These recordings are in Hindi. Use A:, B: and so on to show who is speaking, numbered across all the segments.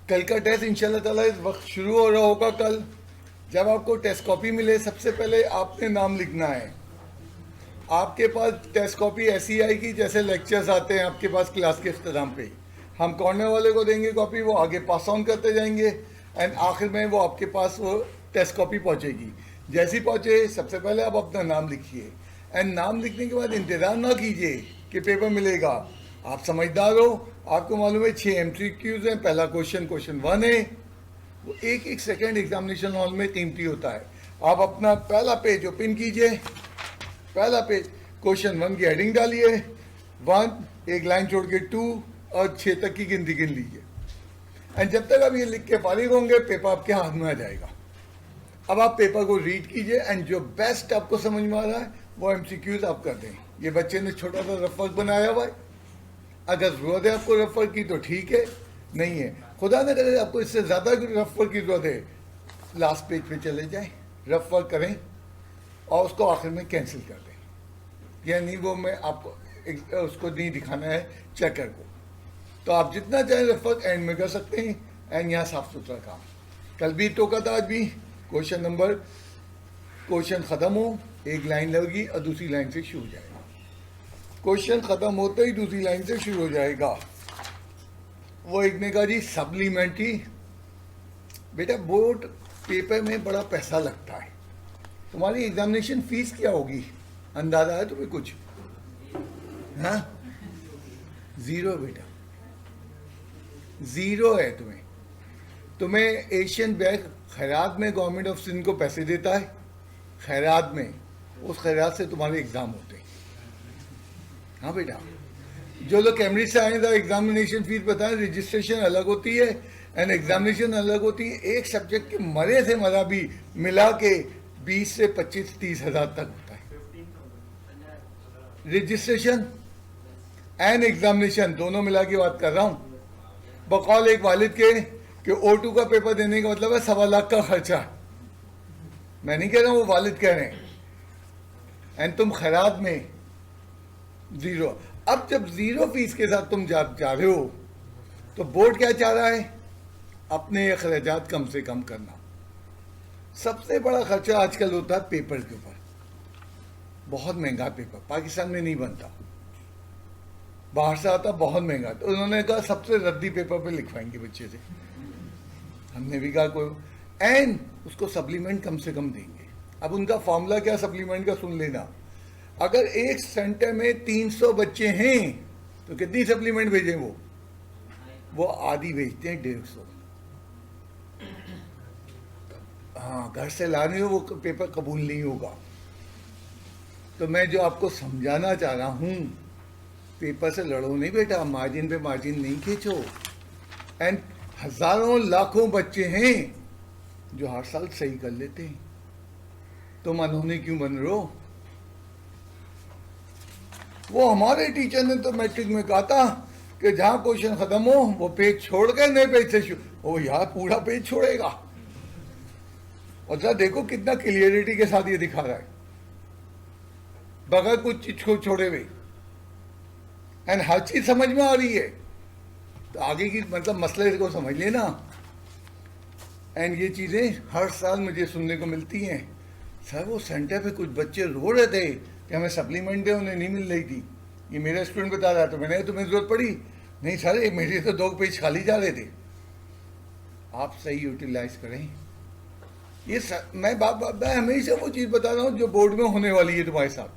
A: कल का टेस्ट इंशाल्लाह ताला इस वक्त शुरू हो रहा होगा। कल जब आपको टेस्ट कॉपी मिले, सबसे पहले आपने नाम लिखना है। आपके पास टेस्ट कॉपी ऐसी आएगी जैसे लेक्चर्स आते हैं आपके पास क्लास के अख्ताम पे। हम कॉर्नर वाले को देंगे कॉपी, वो आगे पास ऑन करते जाएंगे एंड आखिर में वो आपके पास वो टेस्ट कॉपी पहुंचेगी। जैसी पहुंचे सबसे पहले आप अपना नाम लिखिए एंड नाम लिखने के बाद इंतज़ार ना कीजिए कि पेपर मिलेगा। आप समझदार हो, आपको मालूम है 6 MCQs हैं। पहला क्वेश्चन 1 है, वो एक एक सेकेंड एग्जामिनेशन हॉल में कीमती होता है। आप अपना पहला पेज ओपन कीजिए, पहला पेज क्वेश्चन 1 की हेडिंग डालिए, 1 एक लाइन छोड़ के 2 और 6 तक की गिनती गिन लीजिए एंड जब तक आप ये लिख के फारिग होंगे पेपर आपके हाथ में आ जाएगा। अब आप पेपर को रीड कीजिए एंड जो बेस्ट आपको समझ में आ रहा है वो MCQs आप कर दें। ये बच्चे ने छोटा सा रफ वर्क बनाया हुआ है, अगर जरूरत है आपको रफ वर्क की तो ठीक है, नहीं है खुदा न करे आपको इससे ज़्यादा रफ वर्क की जरूरत है, लास्ट पेज पे चले जाएं, रफ वर्क करें और उसको आखिर में कैंसिल कर दें। यानी वो मैं आपको उसको नहीं दिखाना है चेकर को, तो आप जितना चाहें रफ वर्क एंड में कर सकते हैं एंड यहाँ साफ सुथरा काम। कल भी टोका था, आज भी क्वेश्चन ख़त्म हो एक लाइन लगेगी और दूसरी लाइन से शुरू हो जाएगा। क्वेश्चन ख़त्म होते ही दूसरी लाइन से शुरू हो जाएगा। वो एक ने कहा जी सप्लीमेंट्री, बेटा बोर्ड पेपर में बड़ा पैसा लगता है, तुम्हारी एग्जामिनेशन फीस क्या होगी, अंदाजा है तुम्हें कुछ? हाँ, 0 बेटा, 0 है। तुम्हें एशियन बैंक खैरात में गवर्नमेंट ऑफ सिंध को पैसे देता है, खैरात में, उस खैरात से तुम्हारे एग्ज़ाम होते हैं। हाँ बेटा, जो लोग कैम्ब्रिज से आए थे एग्जामिनेशन फीस बताएं, रजिस्ट्रेशन अलग होती है एंड एग्जामिनेशन अलग होती है। एक सब्जेक्ट के मरे से मरा भी मिला के 20 से 25-30 हज़ार तक होता है रजिस्ट्रेशन एंड एग्जामिनेशन, दोनों मिला के बात कर रहा हूँ। बकौल एक वालिद के कि O2 का पेपर देने का मतलब है 1.25 लाख का खर्चा। मैं नहीं कह रहा हूँ, वो वालिद कह रहे हैं एंड तुम खैरात में 0। अब जब 0 फीस के साथ तुम जा रहे हो तो बोर्ड क्या चाह रहा है, अपने अखराजात कम से कम करना। सबसे बड़ा खर्चा आजकल होता है पेपर के ऊपर, बहुत महंगा पेपर पाकिस्तान में नहीं बनता, बाहर से आता बहुत महंगा। तो उन्होंने कहा सबसे रद्दी पेपर पे लिखवाएंगे बच्चे से। हमने भी कहा कोई, एंड उसको सप्लीमेंट कम से कम देंगे। अब उनका फॉर्मूला क्या सप्लीमेंट का सुन लेना, अगर एक सेंटर में 300 बच्चे हैं तो कितनी सप्लीमेंट भेजें? वो आधी भेजते हैं, 150। हाँ, घर से लाने हो वो पेपर कबूल नहीं होगा। तो मैं जो आपको समझाना चाह रहा हूँ, पेपर से लड़ो नहीं बेटा, मार्जिन पे मार्जिन नहीं खींचो। एंड हजारों लाखों बच्चे हैं जो हर साल सही कर लेते हैं, तुम अनहोनी क्यों बन रहे हो? वो हमारे टीचर ने तो मैट्रिक में कहा था कि जहाँ क्वेश्चन खत्म हो वो पेज छोड़ के नए पेज से शुरू। ओ यार, पूरा पेज छोड़ेगा? और जरा देखो कितना क्लियरिटी के साथ ये दिखा रहा है, बगैर कुछ चीज को छोड़े हुए, एंड हर चीज समझ में आ रही है। तो आगे की मतलब मसले को समझ लेना। एंड ये चीज़ें हर साल मुझे सुनने को मिलती हैं, सर वो सेंटर पे कुछ बच्चे रो रहे थे कि हमें सप्लीमेंट दे, उन्हें नहीं मिल रही थी। ये मेरा स्टूडेंट बता रहा था, मैंने तुम्हें ज़रूरत पड़ी? नहीं सर, ये मेरे तो 2 पेज खाली जा रहे थे। आप सही यूटिलाइज करें ये मैं हमेशा वो चीज़ बता रहा हूँ जो बोर्ड में होने वाली है तुम्हारे साथ,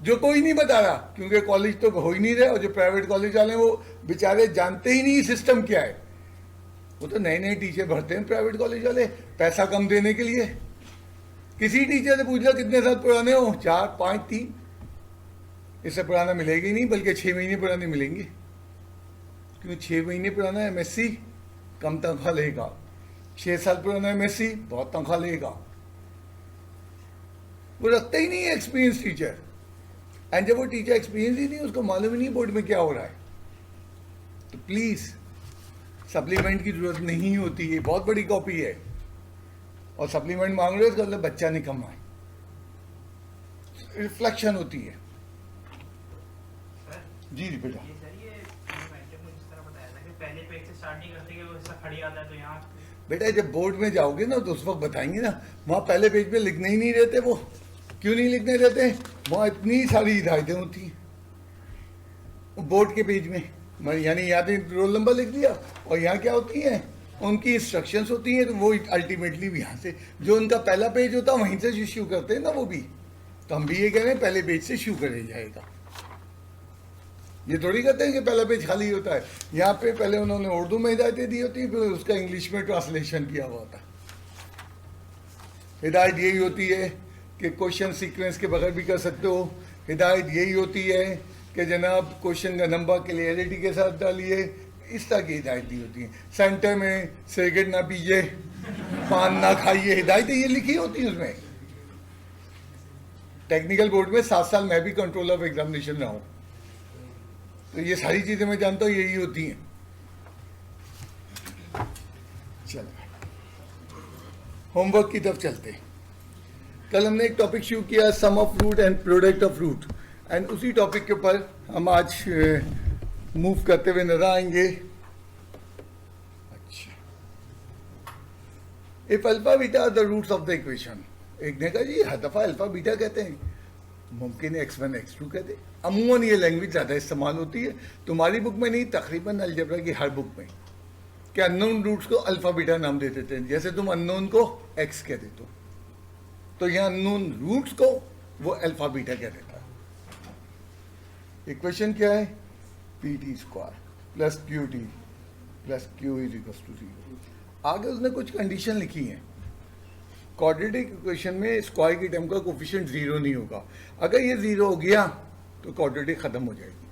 A: जो कोई नहीं बता रहा, क्योंकि कॉलेज तो हो ही नहीं रहे। और जो प्राइवेट कॉलेज वाले हैं वो बेचारे जानते ही नहीं सिस्टम क्या है। वो तो नए नए टीचर भरते हैं प्राइवेट कॉलेज वाले पैसा कम देने के लिए। किसी टीचर से पूछ लो कितने साल पुराने हो, 4, 5, 3, इससे पुराना मिलेगा ही नहीं, बल्कि 6 महीने पुराने मिलेंगे। क्योंकि 6 महीने पुराना MSc कम तनख्वाह लेगा, 6 साल पुराना MSc बहुत तनख्वाह लेगा। वो रखते ही नहीं है एक्सपीरियंस टीचर। एंड जब वो टीचर एक्सपीरियंस ही नहीं, उसको मालूम ही नहीं बोर्ड में क्या हो रहा है। तो प्लीज़ सप्लीमेंट की जरूरत नहीं होती है, बहुत बड़ी कॉपी है। और सप्लीमेंट मांग रहे हो तो मतलब बच्चा निकम्मा है, रिफ्लेक्शन होती है। जी बेटा,
B: पहले पेज से स्टार्ट नहीं करते कि वो ऐसा खड़ी आता है तो यहाँ
A: बेटा जब बोर्ड में जाओगे ना तो उस वक्त बताएंगे ना, वहाँ पहले पेज पे लिखने ही नहीं रहते वो। क्यों नहीं लिखने देते? वहाँ इतनी सारी हिदायतें होती हैं बोर्ड के पेज में। यानी यहाँ तो रोल नंबर लिख दिया और यहाँ क्या होती हैं, उनकी इंस्ट्रक्शंस होती हैं। तो वो अल्टीमेटली भी यहाँ से जो उनका पहला पेज होता है वहीं से शुरू करते हैं ना वो भी। तो हम भी ये कह रहे हैं पहले पेज से शुरू करे जाएगा। ये थोड़ी कहते हैं कि पहला पेज खाली होता है। यहाँ पे पहले उन्होंने उर्दू में हिदायतें दी होती हैं, फिर उसका इंग्लिश में ट्रांसलेशन किया हुआ होता है। हिदायत यही होती है कि क्वेश्चन सीक्वेंस के बगैर भी कर सकते हो। हिदायत यही होती है कि जनाब क्वेश्चन का नंबर क्लियरिटी के साथ डालिए। इस तरह की हिदायत दी होती है। सेंटर में सिगरेट ना पीजिए, पान ना खाइए, हिदायतें ये लिखी होती हैं उसमें। टेक्निकल बोर्ड में 7 साल मैं भी कंट्रोलर ऑफ एग्जामिनेशन रहा हूँ, तो ये सारी चीजें मैं जानता हूँ, यही होती हैं। चलो होमवर्क की तरफ चलते हैं। कल हमने एक टॉपिक शुरू किया, sum of fruit and product of fruit, and उसी टॉपिक के ऊपर हम आज मूव करते हुए नजर आएंगे। अच्छा, if alpha beta are the roots of the equation. एक ने कहा जी हर दफा अल्फा बीटा कहते हैं, मुमकिन है x1 x2 कहते। अमूमन ये लैंग्वेज ज़्यादा इस्तेमाल होती है, तुम्हारी बुक में नहीं, तकरीबन अलजेब्रा की हर बुक में, कि अननोन रूट्स को अल्फा बीटा नाम दे देते हैं। जैसे तुम अननोन को x कह देते हो, तो यहाँ अननोन रूट्स को वो अल्फा बीटा कह देता है। इक्वेशन क्या है? pt square plus qt plus q is equal to 0। आगे उसने कुछ कंडीशन लिखी हैं। क्वाड्रेटिक इक्वेशन में स्क्वायर की टर्म का कोफिशिएंट 0 नहीं होगा। अगर ये 0 हो गया तो क्वाड्रेटिक खत्म हो जाएगी।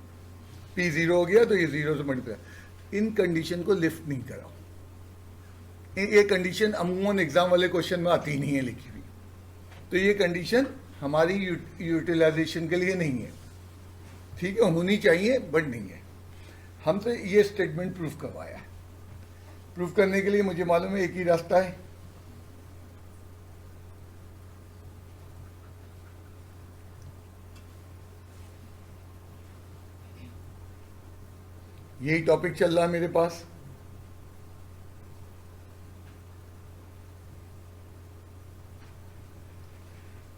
A: p 0 हो गया तो ये 0 से मल्टीप्लाई। इन कंडीशन को लिफ्ट नहीं कराओ। ये कंडीशन अमूमन एग्जाम वाले क्वेश्चन में आती नहीं है लिखी हुई, तो ये कंडीशन हमारी यूटिलाइजेशन के लिए नहीं है। ठीक है, होनी चाहिए बट नहीं है। हमसे ये स्टेटमेंट प्रूफ करवाया है। प्रूफ करने के लिए मुझे मालूम है एक ही रास्ता है, यही टॉपिक चल रहा है मेरे पास।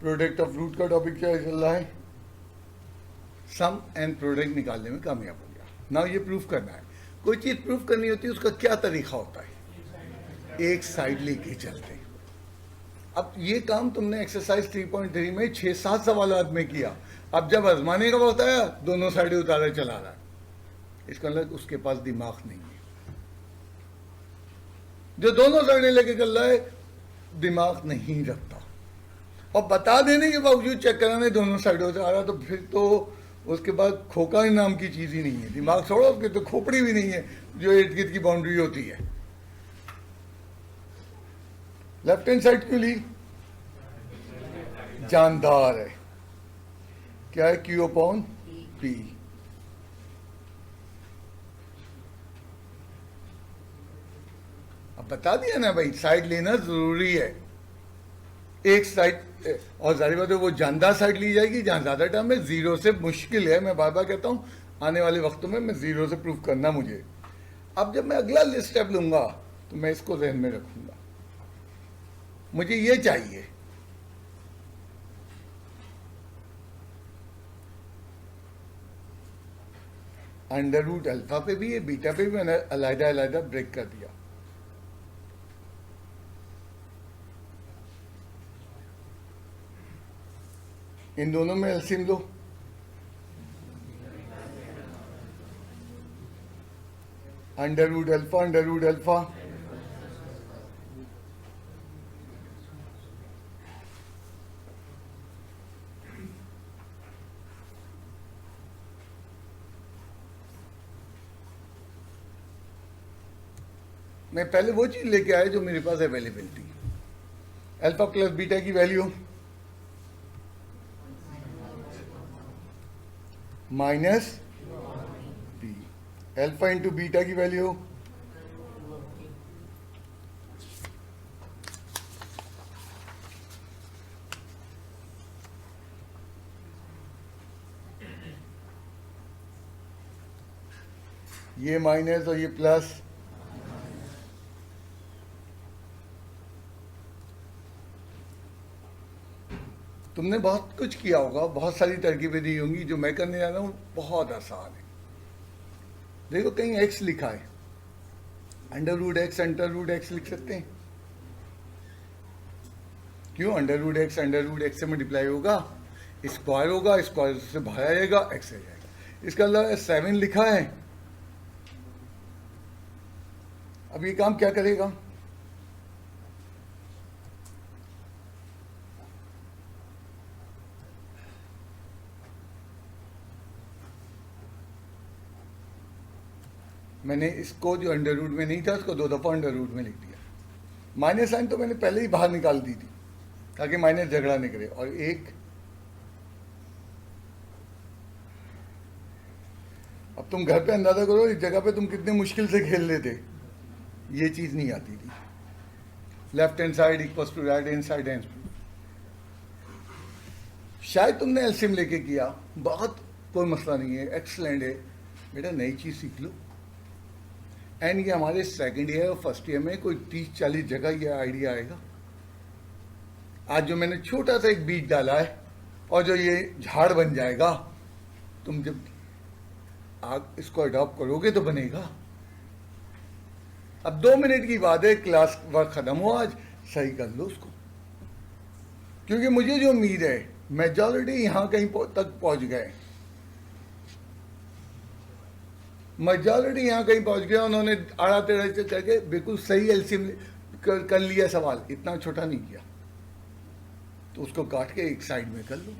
A: प्रोडक्ट ऑफ रूट का टॉपिक क्या चल रहा है? सम एंड प्रोडक्ट निकालने में कामयाब हो गया। ना ये प्रूफ करना है। कोई चीज प्रूफ करनी होती है, उसका क्या तरीका होता है? एक साइड लेके चलते हैं। अब ये काम तुमने एक्सरसाइज 3.3 में 6-7 सवाल में किया। अब जब आजमाने का वक्त आया, दोनों साइडें उतारे चला रहा है। इसका मतलब उसके पास दिमाग नहीं है। जो दोनों साइडें लेके चल रहा है दिमाग नहीं रखता, और बता देने के बावजूद चेक कराने दोनों साइडों से आ रहा, तो फिर तो उसके बाद खोका नाम की चीज ही नहीं है। दिमाग छोड़ो, उसके तो खोपड़ी भी नहीं है जो इर्द गिर्द की बाउंड्री होती है। लेफ्ट हैंड साइड क्यों ली? जानदार है। क्या है? Q upon P। अब बता दिया ना भाई, साइड लेना जरूरी है। एक साइड, और जाहिर बात है वो जानदार साइड ली जाएगी जहां ज्यादा टर्म है। 0 से मुश्किल है, मैं बार बार कहता हूं, आने वाले वक्तों में मैं 0 से प्रूव करना मुझे। अब जब मैं अगला स्टेप लूंगा तो मैं इसको ध्यान में रखूंगा। मुझे ये चाहिए, अंडर रूट अल्फा पे भी है, बीटा पे भी मैंने अलहदा अलहदा ब्रेक कर दिया। इन दोनों में एलसीएम लो। Under root alpha under root alpha, मैं पहले वो चीज लेके आया जो मेरे पास अवेलेबल थी। अल्फा प्लस बीटा की value minus B, alpha into beta की वैल्यू ये माइनस और ये प्लस, तुमने बहुत कुछ किया होगा, बहुत सारी तरकीबें दी होंगी। जो मैं करने जा रहा हूँ बहुत आसान है। देखो कहीं एक्स लिखा है, अंडर रूट एक्स लिख सकते हैं। क्यों? अंडर रूट एक्स से मल्टीप्लाई होगा, स्क्वायर होगा, स्क्वायर से बाहर आएगा, एक्स आ जाएगा। इसका मतलब 7 लिखा है। अब ये काम क्या करेगा? मैंने इसको जो अंडर रूट में नहीं था उसको 2 दफा अंडर रूट में लिख दिया। माइनस साइन तो मैंने पहले ही बाहर निकाल दी थी ताकि माइनस झगड़ा नहीं करे। और एक, अब तुम घर पे अंदाजा करो इस जगह पे तुम कितने मुश्किल से खेल लेते। ये चीज नहीं आती थी। Left hand side equals to right hand side and शायद तुमने एलसीएम लेके किया, बहुत कोई मसला नहीं है, एक्सलेंट है बेटा, नई चीज सीख लो। एंड ये हमारे सेकंड ईयर और फर्स्ट ईयर में कोई 30-40 जगह ये आइडिया आएगा। आज जो मैंने छोटा सा एक बीज डाला है और जो ये झाड़ बन जाएगा, तुम जब आप इसको अडॉप्ट करोगे तो बनेगा। अब 2 मिनट की बात है, क्लास वर्क खत्म हो, आज सही कर लो उसको। क्योंकि मुझे जो उम्मीद है मेजॉरिटी यहां कहीं तक पहुंच गए, मेजॉरिटी यहां कहीं पहुंच गया। उन्होंने आड़ा टेढ़ा से करके बिल्कुल सही एलसीएम कर लिया। सवाल इतना छोटा नहीं किया, तो उसको काट के एक साइड में कर लो।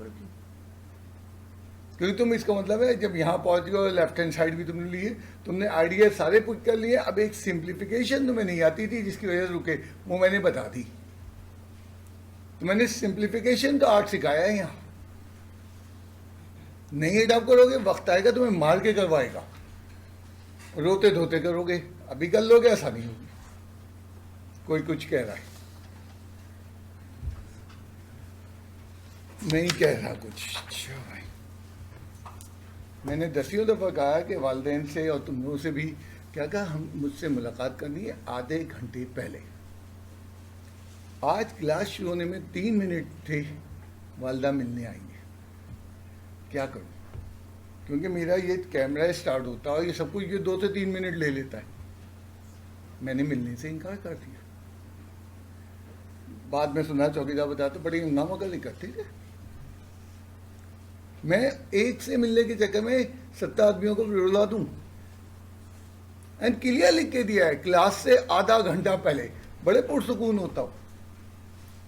A: क्योंकि तुम, इसका मतलब है जब यहां पहुंच गए, लेफ्ट हैंड साइड भी तुमने लिए, तुमने आइडिया सारे पुट कर लिए। अब एक सिंप्लीफिकेशन तुम्हें नहीं आती थी जिसकी वजह से रुके, वो मैंने बता दी। तो मैंने सिंप्लीफिकेशन का आर्ट सिखाया है। यहां नहीं अडॉप्ट करोगे, वक्त आएगा तुम्हें मार के करवाएगा, रोते धोते करोगे। अभी कर लोगे, आसानी होगी। कोई कुछ कह रहा है, नहीं कह रहा कुछ। अच्छा भाई, मैंने 10 दफ़ा कहा कि वालिदैन से और तुम लोगों से भी क्या कहा, हम मुझसे मुलाकात करनी है आधे घंटे पहले। आज क्लास शुरू होने में 3 मिनट थे, वालदा मिलने आएंगे। क्या करूं? क्योंकि मेरा ये कैमरा स्टार्ट होता है और ये सब कुछ ये 2 से 3 मिनट ले लेता है। मैंने मिलने से इनकार कर दिया। बाद में सुना चौकीदार बताते बड़ी हंगामा कर करते थे। मैं एक से मिलने के चक्कर में 7 आदमियों को रुला दूं। एंड क्लियर लिख के दिया है, क्लास से आधा घंटा पहले। बड़े पुरसुकून होता हूं।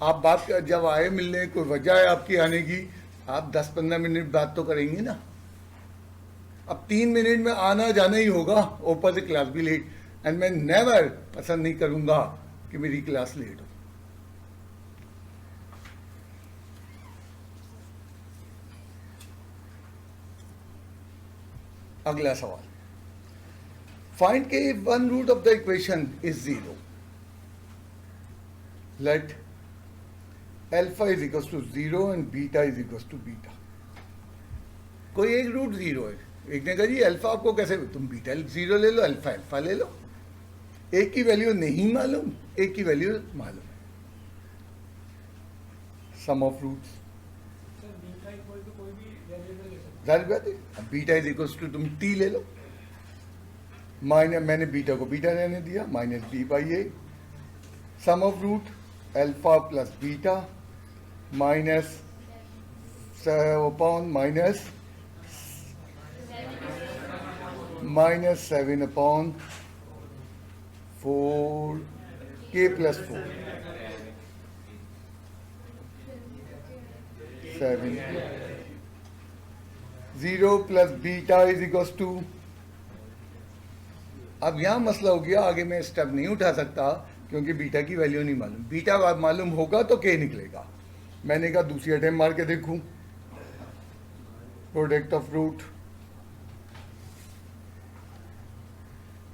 A: आप बात कर, जब आए मिलने, कोई वजह है आपकी आने की, आप 10-15 मिनट बात तो करेंगे ना। अब 3 मिनट में आना जाना ही होगा, ऊपर से क्लास भी लेट। एंड मैं नेवर पसंद नहीं करूंगा कि मेरी क्लास लेट हो। अगला सवाल, find K one root of the equation is 0, let alpha is equal to 0 and beta is equal to beta. कोई एक रूट 0 है। एक ने कहा जी अल्फा आपको कैसे, तुम बीटा 0 ले लो, अल्फा अल्फा ले लो। एक की वैल्यू नहीं मालूम, एक की वैल्यू मालूम है। सम ऑफ रूट्स, जाहिर बात है। अब बीटा इज इक्वल टू तुम टी ले लो, माइनस, मैंने बीटा को बीटा रहने दिया, minus D by A. Sum of root alpha plus beta minus upon minus 7 upon 4 के plus 4 7 0 plus beta is equal to. अब यहां मसला हो गया, आगे मैं स्टेप नहीं उठा सकता क्योंकि बीटा की वैल्यू नहीं मालूम। बीटा मालूम होगा तो के निकलेगा। मैंने कहा दूसरी अटेम्प्ट मार के देखूं। Product of root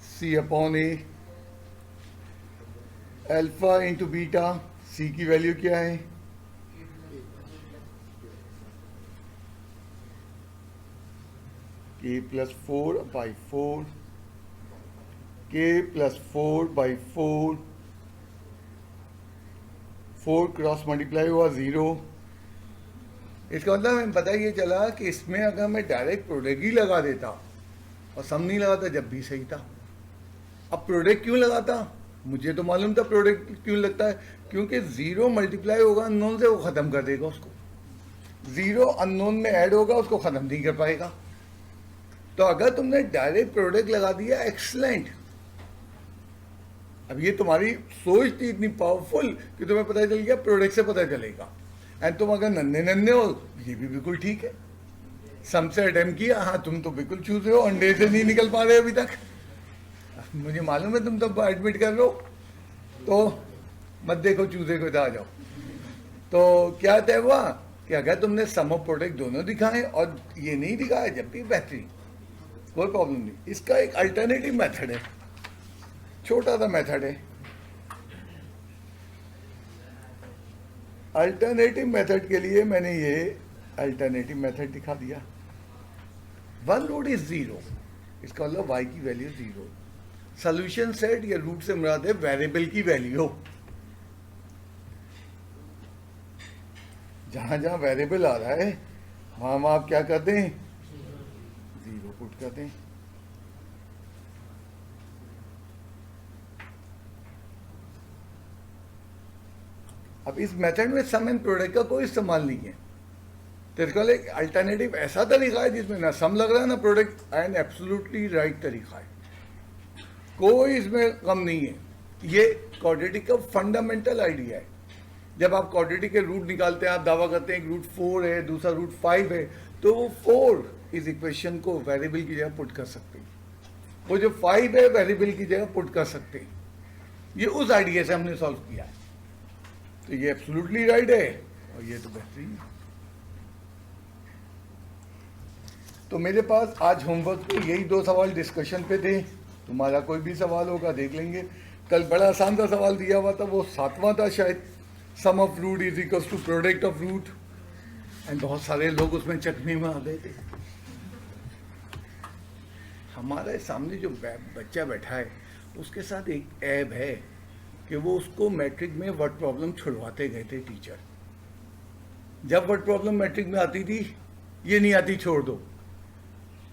A: C upon A, alpha into beta, C की वैल्यू क्या है, K plus 4 by 4 k plus 4/4, 4 cross multiply हुआ 0। इसका मतलब हमें पता ये चला कि इसमें अगर मैं डायरेक्ट प्रोडक्ट ही लगा देता और सम नहीं लगाता जब भी सही था। अब प्रोडक्ट क्यों लगाता, मुझे तो मालूम था प्रोडक्ट क्यों लगता है, क्योंकि 0 मल्टीप्लाई होगा अननोन से, वो ख़त्म कर देगा उसको। 0 अननोन में ऐड होगा, उसको ख़त्म नहीं कर पाएगा। तो अगर तुमने डायरेक्ट प्रोडक्ट लगा दिया, एक्सलेंट। अब ये तुम्हारी सोच थी इतनी पावरफुल कि तुम्हें पता चल गया, प्रोडक्ट से पता चलेगा। एंड तुम अगर नन्हे नन्हे हो, ये भी बिल्कुल ठीक है। सम से अटेम्प्ट किया, हाँ तुम तो बिल्कुल चूज रहे हो, अंडे से नहीं निकल पा रहे अभी तक। मुझे मालूम है तुम तो एडमिट कर रहे हो, तो मत देखो चूजे को, इधर आ जाओ। तो क्या तय हुआ कि अगर तुमने सम ऑफ प्रोडक्ट दोनों दिखाए और ये नहीं दिखाया, जब भी बेहतरीन, कोई प्रॉब्लम नहीं। इसका एक अल्टरनेटिव मेथड है, छोटा सा मेथड है। अल्टरनेटिव मेथड के लिए मैंने ये अल्टरनेटिव मेथड दिखा दिया। वन रूट इज 0, इसका मतलब y की वैल्यू 0। सोल्यूशन सेट या रूट से मुराद है वेरिएबल की वैल्यू। जहां जहां वेरिएबल आ रहा है वहां आप क्या कर दें, 0 पुट कर दें। अब इस मेथड में सम एंड प्रोडक्ट का कोई इस्तेमाल नहीं है। तो इसका एक अल्टरनेटिव ऐसा तरीका है जिसमें ना सम लग रहा है ना प्रोडक्ट, एंड एब्सोल्युटली राइट तरीका है, कोई इसमें कम नहीं है। ये क्वाड्रेटिक का फंडामेंटल आइडिया है। जब आप क्वाड्रेटिक के रूट निकालते हैं, आप दावा करते हैं एक रूट 4 है, दूसरा रूट 5 है, तो वो 4 इस इक्वेशन को वेरिएबल की जगह पुट कर सकते हैं, वो जो 5 है वेरिएबल की जगह पुट कर सकते हैं। ये उस आइडिया से हमने सॉल्व किया है। तो ये एब्सोल्युटली राइट है और ये तो बेहतरीन है। तो मेरे पास आज होमवर्क पे यही 2 सवाल डिस्कशन पे थे। तुम्हारा कोई भी सवाल होगा देख लेंगे। कल बड़ा आसान सा सवाल दिया हुआ था, वो 7वां था शायद, sum of root is equal to product of root, and बहुत सारे लोग उसमें चकने में आ गए थे। हमारे सामने जो बच्चा बैठा है उसके साथ एक ऐब है कि वो उसको मैट्रिक में वर्ड प्रॉब्लम छुड़वाते गए थे टीचर। जब वर्ड प्रॉब्लम मैट्रिक में आती थी, ये नहीं आती छोड़ दो,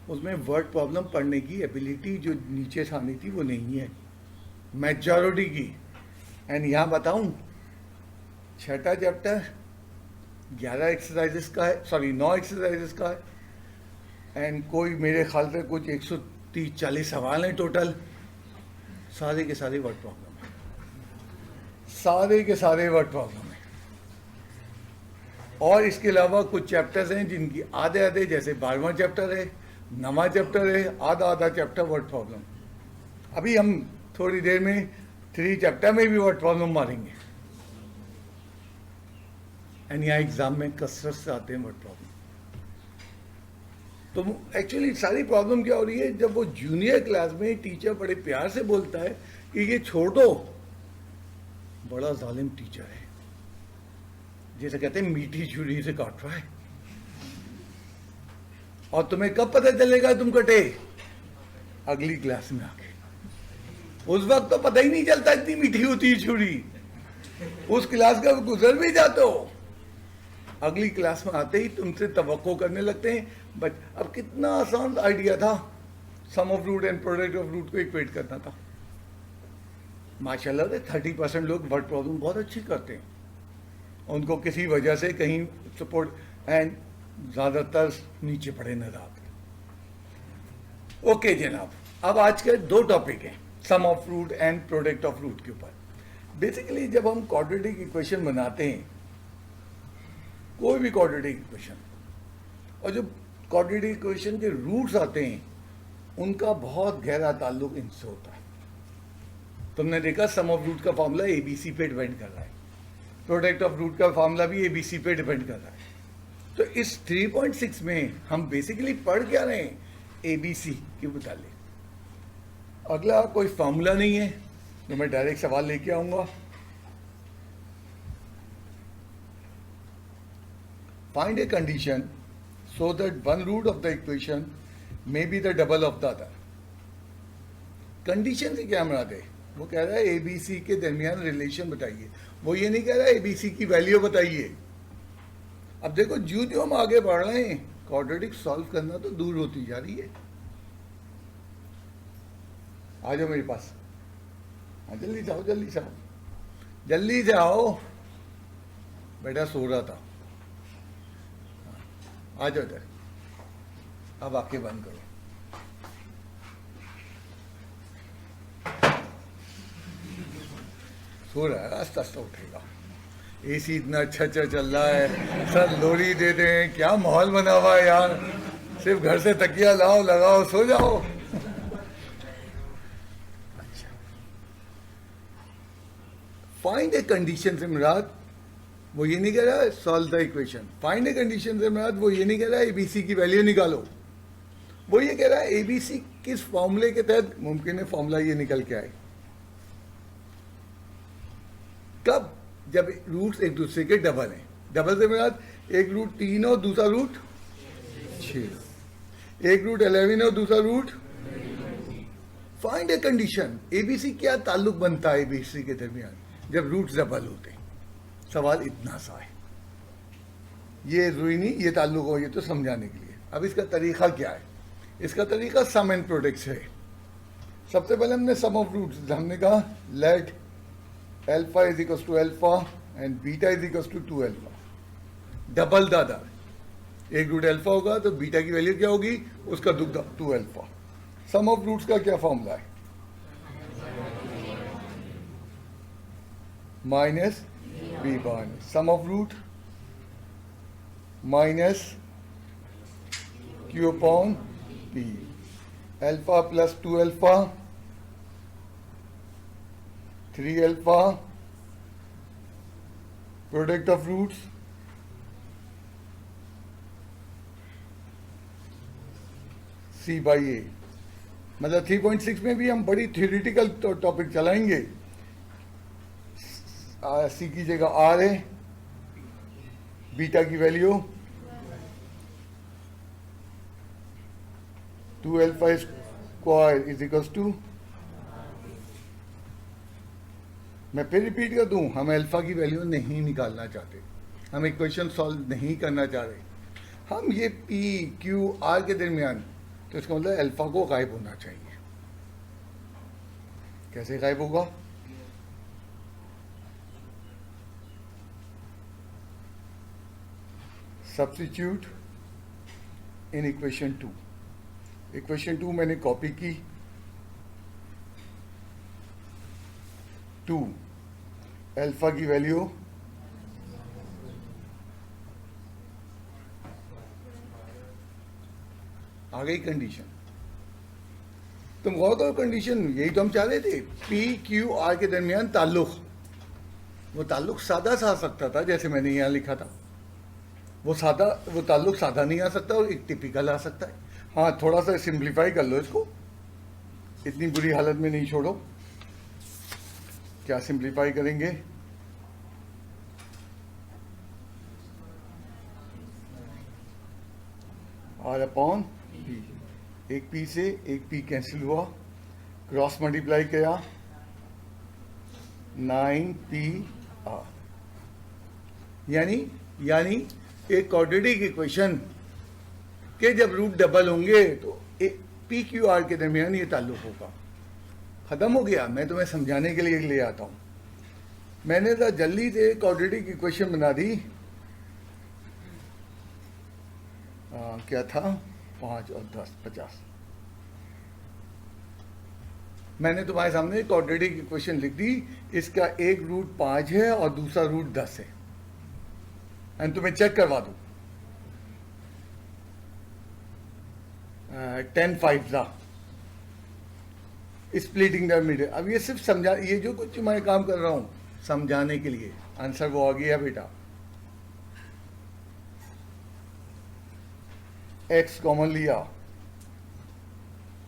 A: उसमें वर्ड प्रॉब्लम पढ़ने की एबिलिटी जो नीचे से आनी थी वो नहीं है मेजॉरिटी की। एंड यहाँ बताऊँ, 6ठा चैप्टर 11 एक्सरसाइजेस का है, सॉरी 9 एक्सरसाइजेस का है, एंड कोई मेरे ख्याल से कुछ 130-40 सवाल हैं टोटल। सारे के सारे वर्ड प्रॉब्लम है, सारे के सारे वर्ड प्रॉब्लम है। और इसके अलावा कुछ चैप्टर्स हैं जिनकी आधे आधे, जैसे 12वां चैप्टर है, 9वां चैप्टर है, आधा आधा चैप्टर वर्ड प्रॉब्लम। अभी हम थोड़ी देर में 3 चैप्टर में भी वर्ड प्रॉब्लम मारेंगे। एंड यहाँ एग्जाम में कसरत से आते हैं वर्ड प्रॉब्लम। तो एक्चुअली सारी प्रॉब्लम क्या हो रही है, जब वो जूनियर क्लास में टीचर बड़े प्यार से बोलता है कि ये छोड़ दो, बड़ा जालिम टीचर है, जैसे कहते हैं मीठी छुरी से काट रहा है। और तुम्हें कब पता चलेगा तुम कटे, अगली क्लास में आके। उस वक्त तो पता ही नहीं चलता इतनी मीठी होती है छुरी, उस क्लास का गुजर भी जाते हो, अगली क्लास में आते ही तुमसे तवक्को करने लगते हैं। बट अब कितना आसान आइडिया था, sum of root and product of root को इक्वेट करना था। माशाल्लाह से 30% लोग वर्ड प्रॉब्लम बहुत अच्छी करते हैं, उनको किसी वजह से कहीं सपोर्ट, एंड ज़्यादातर नीचे पड़े नजर आते। ओके जनाब, अब आज के 2 टॉपिक हैं, sum of root and product of root के ऊपर। बेसिकली जब हम क्वाड्रेटिक इक्वेशन बनाते हैं, कोई भी क्वाड्रेटिक इक्वेशन, और जो क्वाड्रेटिक इक्वेशन के रूट्स आते हैं उनका बहुत गहरा ताल्लुक इनसे होता है। तुमने देखा सम ऑफ रूट का फॉर्मूला ABC पे डिपेंड कर रहा है, प्रोडक्ट ऑफ रूट का फॉर्मूला भी ABC पे डिपेंड कर रहा है। तो इस 3.6 में हम बेसिकली पढ़ क्या रहे हैं, ABC के मुतालिक। अगला कोई फॉर्मूला नहीं है तो मैं डायरेक्ट सवाल लेके आऊंगा। Find a condition so that one root of the equation may be the double of the other. Condition से क्या मुराद है? वो कह रहा है ए बी सी के दरमियान रिलेशन बताइए, वो ये नहीं कह रहा है ए बी सी की वैल्यू बताइए। अब देखो जो जो हम आगे बढ़ रहे हैं, क्वाड्रेटिक सॉल्व करना तो दूर होती जा रही है। आ जाओ मेरे पास, हाँ जल्दी से आओ, जल्दी से आओ, जल्दी से आओ। बेटा सो रहा था, आ जाओ इधर। अब आंखें बंद करो। सो रहा है, आस्ता आस्ता उठेगा। एसी इतना अच्छा अच्छा चल रहा है, सर लोरी दे दें, क्या माहौल बना हुआ है यार। सिर्फ घर से तकिया लाओ, लगाओ, सो जाओ। अच्छा, फाइंड ए कंडीशन से मुराद वो ये नहीं कह रहा है solve the equation. Find a condition से मुराद वो ये नहीं कह रहा है एबीसी की वैल्यू निकालो। वो ये कह रहा है एबीसी किस फॉर्मूले के तहत मुमकिन है फॉर्मूला ये निकल के आए। कब? जब रूट्स एक दूसरे के डबल हैं। डबल से मुराद एक रूट 3 और दूसरा रूट 6, एक रूट 11 और दूसरा root. Find a condition, ABC क्या ताल्लुक बनता है एबीसी के दरमियान जब रूट्स डबल होते हैं। सवाल इतना सा है, ये जरूरी नहीं ये ताल्लुक हो, ये तो समझाने के लिए। अब इसका तरीका क्या है? इसका तरीका सम एंड प्रोडक्ट से है। सबसे पहले हमने सम ऑफ रूट्स, हमने कहा let alpha is equal to alpha and beta is equal to 2 alpha. Double the other, एक रूट अल्फा होगा तो बीटा की वैल्यू क्या होगी? उसका 2 अल्फा। सम ऑफ रूट्स का क्या फॉर्मूला है? Minus B bar sum of root minus Q upon P. Alpha plus 2 alpha 3 alpha, product of roots C by A. मतलब 3.6 में भी हम बड़ी थ्योरेटिकल टॉपिक चलाएंगे। सी की जगह आर है, बीटा की value 2 alpha square is equal to, मैं फिर रिपीट कर दूं, हम अल्फा की वैल्यू नहीं निकालना चाहते, हम इक्वेशन सॉल्व नहीं करना चाह रहे। हम ये पी क्यू आर के दरमियान, तो इसका मतलब अल्फा को गायब होना चाहिए। कैसे गायब होगा? Substitute in equation 2। इक्वेशन 2 मैंने कॉपी की। 2 अल्फा की वैल्यू आ गई कंडीशन। तुम गौर करो, कंडीशन यही तो हम चाह रहे थे, पी क्यू आर के दरमियान ताल्लुक। वो ताल्लुक सादा सा आ सकता था, जैसे मैंने यहाँ लिखा था। वो ताल्लुक सादा नहीं आ सकता और एक टिपिकल आ सकता है। हाँ, थोड़ा सा सिंप्लीफाई कर लो इसको, इतनी बुरी हालत में नहीं छोड़ो। क्या सिंप्लीफाई करेंगे? आर अपॉन पी, एक पी से एक पी कैंसिल हुआ, क्रॉस मल्टीप्लाई किया 9p आर। यानी एक क्वाड्रेटिक इक्वेशन के जब रूट डबल होंगे तो पी क्यू आर के दरमियान ये ताल्लुक होगा। खत्म हो गया। मैं तुम्हें समझाने के लिए ले आता हूं। मैंने तो जल्दी से क्वाड्रेटिक इक्वेशन बना दी। क्या था? 5 और 10 50। मैंने तुम्हारे सामने क्वाड्रेटिक इक्वेशन लिख दी। इसका एक रूट 5 है और दूसरा रूट 10 है। एंड तुम्हें चेक करवा दूं, 10 5 था स्प्लिटिंग द मिडिल। अब ये सिर्फ समझा, ये जो कुछ मैं काम कर रहा हूं समझाने के लिए। आंसर वो आ गया बेटा। x कॉमन लिया,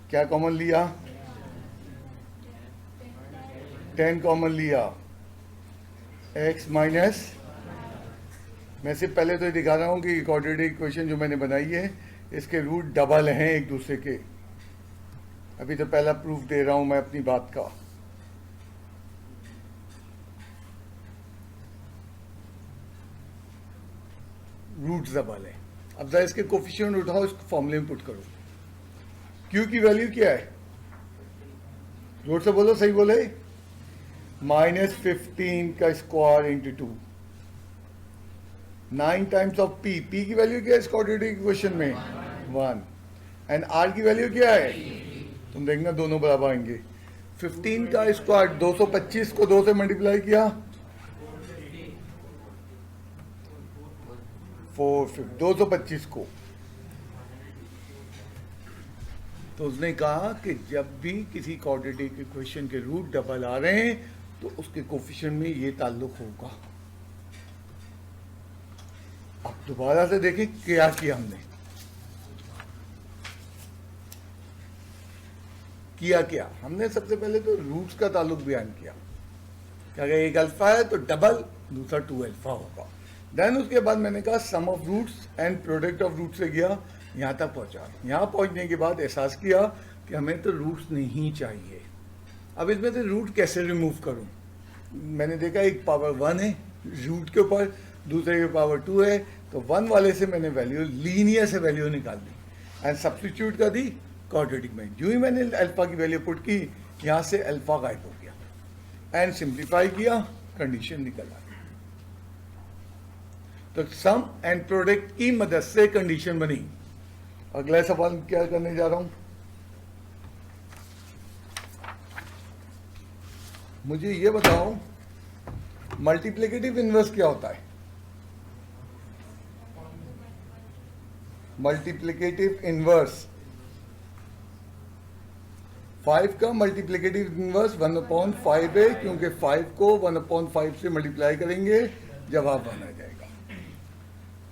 A: क्या कॉमन लिया? 10 कॉमन लिया, x माइनस। मैं सिर्फ पहले तो ये दिखा रहा हूं कि क्वाड्रेटिक इक्वेशन जो मैंने बनाई है इसके रूट डबल हैं एक दूसरे के। अभी तो पहला प्रूफ दे रहा हूं मैं अपनी बात का। रूट्स डबल है। अब जरा इसके कोफिशिएंट उठाओ, इसको फॉर्मूले में पुट करो। क्यू की वैल्यू क्या है? जोर से बोलो, सही बोले। -15 का square into 2, 9 times of P. P की वैल्यू क्या है इस क्वाड्रेटिक इक्वेशन में? 1। एंड आर की वैल्यू क्या है? तुम देखना दोनों बराबर आएंगे। 15 का स्क्वायर 225 को 2 से मल्टीप्लाई किया, 225 को। तो उसने कहा कि जब भी किसी क्वाड्रेटिक इक्वेशन के रूट डबल आ रहे हैं तो उसके कोफिशिएंट में ये ताल्लुक होगा। अब दोबारा से देखें क्या किया हमने। क्या हमने सबसे पहले तो रूट्स का ताल्लुक बयान किया कि अगर एक अल्फा है तो डबल, दूसरा 2 अल्फा होगा। देन उसके बाद मैंने कहा sum of roots and product of root से गया, यहाँ तक पहुँचा। यहाँ पहुँचने के बाद एहसास किया कि हमें तो रूट्स नहीं चाहिए। अब इसमें से रूट कैसे रिमूव करूँ? मैंने देखा एक पावर 1 है रूट के ऊपर, दूसरे के पावर 2 है, तो 1 वाले से मैंने वैल्यू लीनियर से वैल्यू निकाल दी एंड सब्स्टिट्यूट कर दी क्वाड्रेटिक में। जो ही मैंने अल्फा की वैल्यू पुट की, यहाँ से अल्फा गायब हो गया एंड सिंप्लीफाई किया, कंडीशन निकल आई। तो सम एंड प्रोडक्ट की मदद से कंडीशन बनी। अगला सवाल क्या करने जा रहा हूं, मुझे ये बताओ मल्टीप्लिकेटिव इनवर्स क्या होता है? मल्टीप्लिकेटिव इनवर्स 5 का मल्टीप्लिकेटिव इनवर्स 1/5 है, क्योंकि 5 को 1/5 से मल्टीप्लाई करेंगे, जवाब 1 आ जाएगा।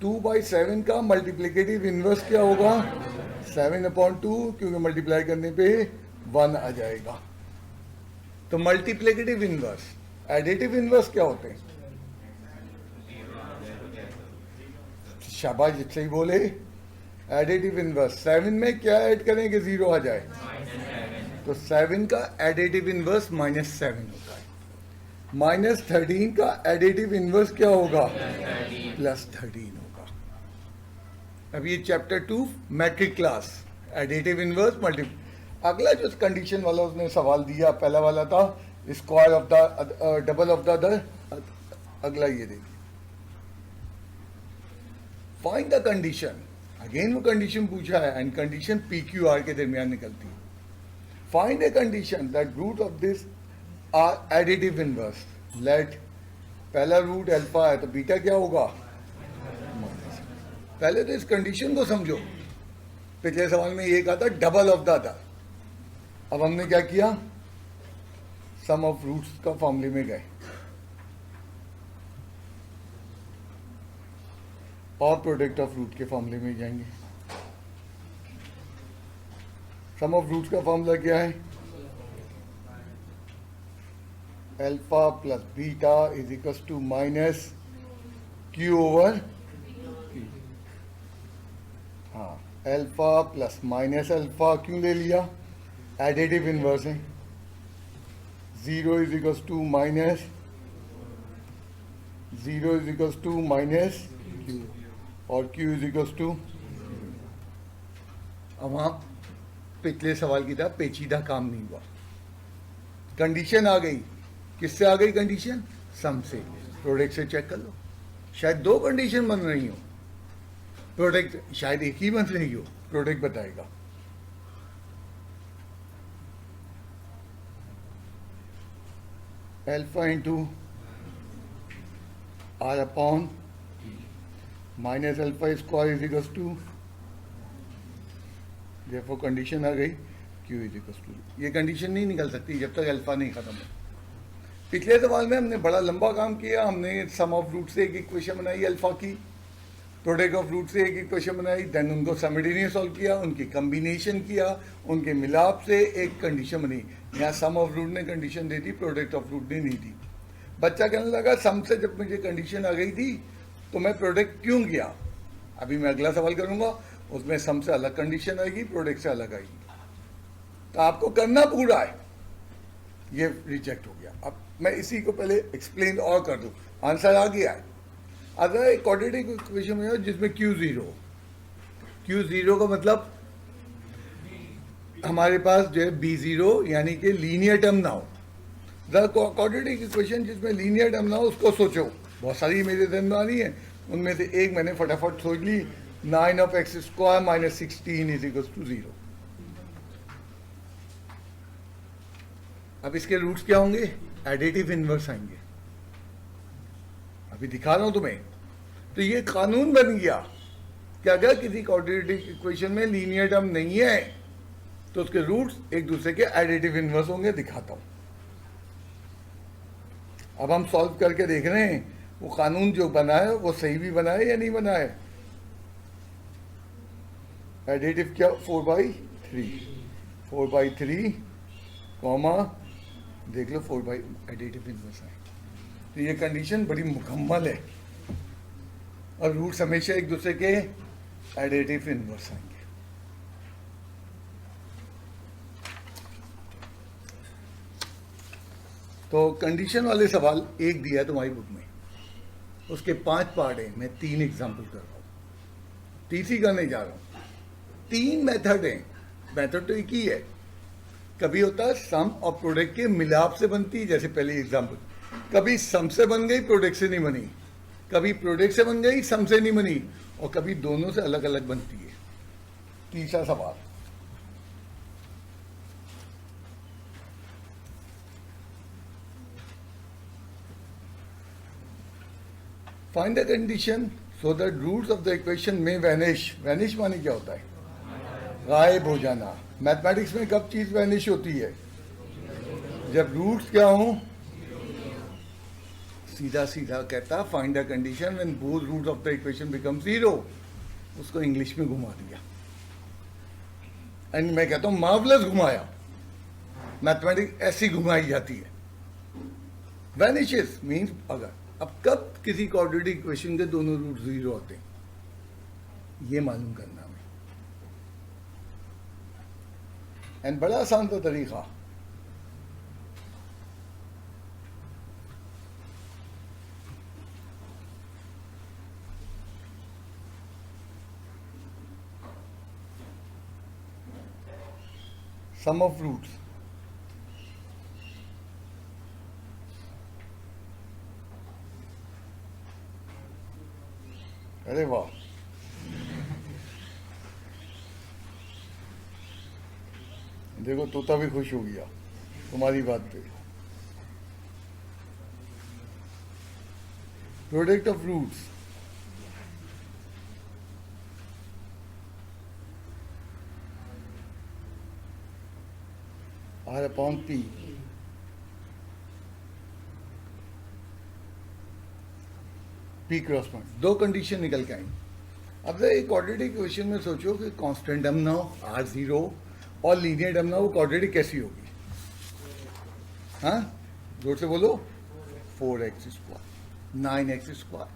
A: 2/7 का मल्टीप्लिकेटिव इनवर्स क्या होगा? 7/2, क्योंकि मल्टीप्लाई करने पे 1 आ जाएगा। तो मल्टीप्लिकेटिव इनवर्स, एडिटिव इनवर्स क्या होते हैं? शाबाश, सही बोले। एडिटिव इनवर्स 7 में क्या ऐड करें कि 0 आ जाए? तो 7 का एडिटिव इनवर्स -7 होता है। -13 का एडिटिव इनवर्स क्या होगा? +13 होगा। अब ये chapter 2 matric class, additive inverse multi. अगला जो कंडीशन वाला उसने सवाल दिया, पहला वाला था square of the double of the other. अगला ये देखिए, फाइंड द कंडीशन। अगेन वो कंडीशन पूछा है and condition P Q R के दरमियान निकलती है। Find a condition that root of this R additive inverse. Let पहला रूट अल्फा है तो बीटा क्या होगा? पहले तो इस कंडीशन को समझो। पिछले सवाल में ये कहा था डबल ऑफ द अदर। अब हमने क्या किया? सम ऑफ रूट्स का फॉर्मूले में गए और प्रोडक्ट ऑफ रूट के फॉर्मूले में जाएंगे। सम ऑफ रूट्स का फॉर्मूला क्या है? Alpha plus beta is equal to minus Q over P. हाँ, अल्फा प्लस माइनस अल्फा क्यों ले लिया? एडिटिव इनवर्स है। 0 is equal to minus 0 is equal to minus Q और Q इज इक्वल टू। अब वहाँ पिछले सवाल की तरह पेचीदा काम नहीं हुआ। कंडीशन आ गई, किससे आ गई कंडीशन? सम से। प्रोडक्ट से चेक कर लो, शायद 2 कंडीशन बन रही हो, प्रोडक्ट शायद एक ही बन रही हो, प्रोडक्ट बताएगा। Alpha into R upon minus alpha square is equal to, देखो कंडीशन आ गई क्यू इज इक्वल टू। ये कंडीशन नहीं निकल सकती जब तक अल्फा नहीं खत्म हो। पिछले सवाल में हमने बड़ा लंबा काम किया। हमने सम ऑफ रूट से एक इक्वेशन बनाई अल्फा की, प्रोडक्ट ऑफ रूट से एक इक्वेशन बनाई, देन उनको साइमल्टेनियस सॉल्व किया, उनकी कम्बिनेशन किया, उनके मिलाप से एक कंडीशन बनी। यहाँ सम ऑफ रूट ने कंडीशन दे दी, प्रोडक्ट ऑफ रूट ने नहीं दी। बच्चा कहने लगा सम से जब मुझे कंडीशन आ गई थी तो मैं प्रोडक्ट क्यों किया? अभी मैं अगला सवाल करूंगा, उसमें सम से अलग कंडीशन आएगी, प्रोडक्ट से अलग आएगी। तो आपको करना पूरा है, ये रिजेक्ट हो गया। अब मैं इसी को पहले एक्सप्लेन और कर दूं, आंसर आ गया है। अगर एक क्वाड्रेटिक इक्वेशन में हो जिसमें क्यू जीरो का मतलब हमारे पास जो है बी जीरो यानी कि लीनियर टर्म ना हो। क्वाड्रेटिक इक्वेशन जिसमें लीनियर टर्म ना हो उसको सोचो, बहुत सारी मेरे ध्यान में आ रही है, उनमें से एक मैंने फटाफट सोच ली, 9x² - 16 = 0। अब इसके रूट्स क्या होंगे? एडिटिव इनवर्स आएंगे, अभी दिखा रहा हूं तुम्हें। तो ये कानून बन गया कि अगर किसी क्वाड्रेटिक इक्वेशन में लीनियर टर्म नहीं है तो उसके रूट्स एक दूसरे के एडिटिव इनवर्स होंगे। दिखाता हूं, अब हम सॉल्व करके देख रहे हैं वो कानून जो बना है वो सही भी बना है या नहीं बना है। एडिटिव क्या? 4/3 कॉमा देख लो 4 एडिटिव इनवर्स है। तो ये कंडीशन बड़ी मुकम्मल है और रूट्स हमेशा एक दूसरे के एडिटिव इनवर्स आएंगे। तो कंडीशन वाले सवाल एक दिया है तुम्हारी बुक में, उसके 5 पार्ट है, मैं 3 एग्जाम्पल कर रहा हूँ, तीसरी करने जा रहा हूँ। 3 मेथड हैं, मेथड तो एक ही है। कभी होता है सम और प्रोडक्ट के मिलाप से बनती है, जैसे पहले एग्जाम्पल, कभी सम से बन गई प्रोडक्ट से नहीं बनी, कभी प्रोडक्ट से बन गई सम से नहीं बनी, और कभी दोनों से अलग अलग बनती है। तीसरा सवाल, find the condition so that roots of the equation में वैनिश। वैनिश माने क्या होता है? गायब हो जाना। मैथमेटिक्स में कब चीज वैनिश होती है? जब रूट्स क्या हो, सीधा सीधा कहता find the condition when both roots of the equation become 0। उसको इंग्लिश में घुमा दिया, एंड मैं कहता हूं मार्वलस घुमाया। मैथमेटिक्स ऐसी घुमाई जाती है। वैनिशेस मीन्स अगर। अब कब किसी क्वाड्रेटिक इक्वेशन के दोनों रूट 0 होते हैं, ये मालूम करना है। एंड बड़ा आसान सा तरीका, sum of roots अरे वाह, देखो तोता भी खुश हो गया तुम्हारी बात पे। Product of roots R/P P cross point. दो कंडीशन निकल के आई। अब एक क्वाड्रेटिक इक्वेशन में सोचो कि कांस्टेंट टर्म ना हो R0 और लीनियर टर्म ना हो, क्वाड्रेटिक कैसी होगी? हाँ, जोर से बोलो। 4x², 9x²,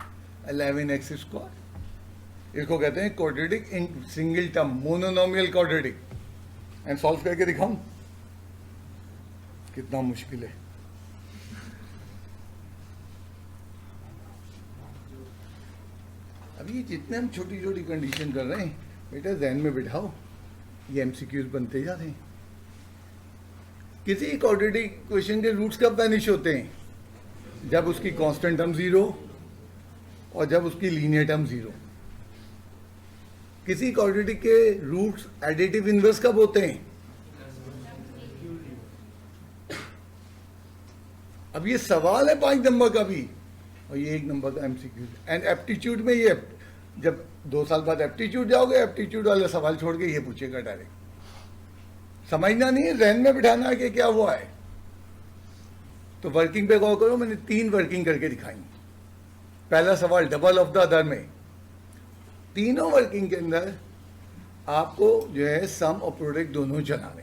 A: 11x²। इसको कहते हैं quadratic in single term, monomial quadratic. And solve करके दिखाऊं? कितना मुश्किल है। अभी जितने हम छोटी छोटी कंडीशन कर रहे हैं बेटा, ज़हन में बिठाओ, ये एमसीक्यूज बनते जा रहे हैं। किसी क्वाड्रेटिक इक्वेशन के रूट्स कब वैनिश होते हैं? जब उसकी कांस्टेंट टर्म 0 और जब उसकी लीनियर टर्म 0। किसी क्वाड्रेटिक के रूट्स एडिटिव इनवर्स कब होते हैं? अब ये सवाल है 5 नंबर का भी, और ये 1 नंबर का एमसीक्यू। एंड एप्टीट्यूड में ये, जब 2 साल बाद एप्टीट्यूड जाओगे, एप्टीट्यूड वाला सवाल छोड़ के ये पूछेगा डायरेक्ट। समझना नहीं है, जहन में बिठाना है कि क्या हुआ है। तो वर्किंग पे गौर करो, मैंने 3 वर्किंग करके दिखाई। पहला सवाल डबल ऑफ द अदर में, तीनों वर्किंग के अंदर आपको जो है सम और प्रोडक्ट दोनों चलाने।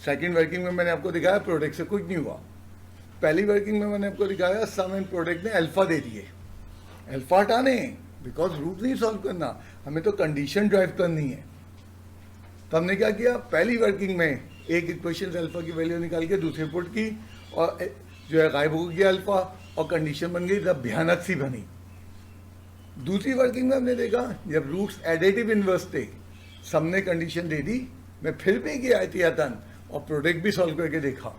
A: सेकंड वर्किंग में मैंने आपको दिखाया प्रोडक्ट से कुछ नहीं हुआ। पहली वर्किंग में मैंने आपको दिखाया सम एंड प्रोडक्ट ने अल्फा दे दिए। अल्फा हटाने, बिकॉज रूट नहीं सॉल्व करना, हमें तो कंडीशन ड्राइव करनी है। तो हमने क्या किया, पहली वर्किंग में एक इक्वेशन अल्फा की वैल्यू निकाल के दूसरी पुट की, और जो है गायब हो गया अल्फा, और कंडीशन बन गई, तब भयानक सी बनी। दूसरी वर्किंग में हमने देखा जब रूट्स एडिटिव इनवर्स थे, सबने कंडीशन दे दी, मैं फिर भी गया एहतियातन और प्रोडक्ट भी सॉल्व करके देखा,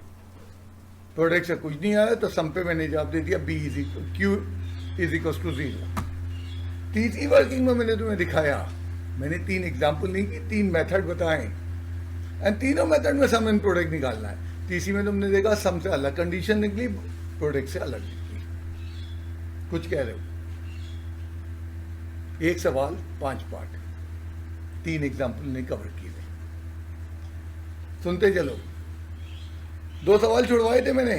A: प्रोडक्ट से कुछ नहीं आया, तो सम पे मैंने जवाब दे दिया B is Q is equal to 0। तीसरी वर्किंग में मैंने तुम्हें दिखाया, मैंने 3 एग्जाम्पल नहीं की, 3 मेथड बताए, एंड तीनों मेथड में सम एंड प्रोडक्ट निकालना है। तीसरी में तुमने देखा सम से अलग कंडीशन निकली, प्रोडक्ट से अलग निकली। कुछ कह रहे हो? एक सवाल 5 पार्ट, 3 एग्जाम्पल नहीं कवर किए। सुनते चलो। 2 सवाल छुड़वाए थे मैंने,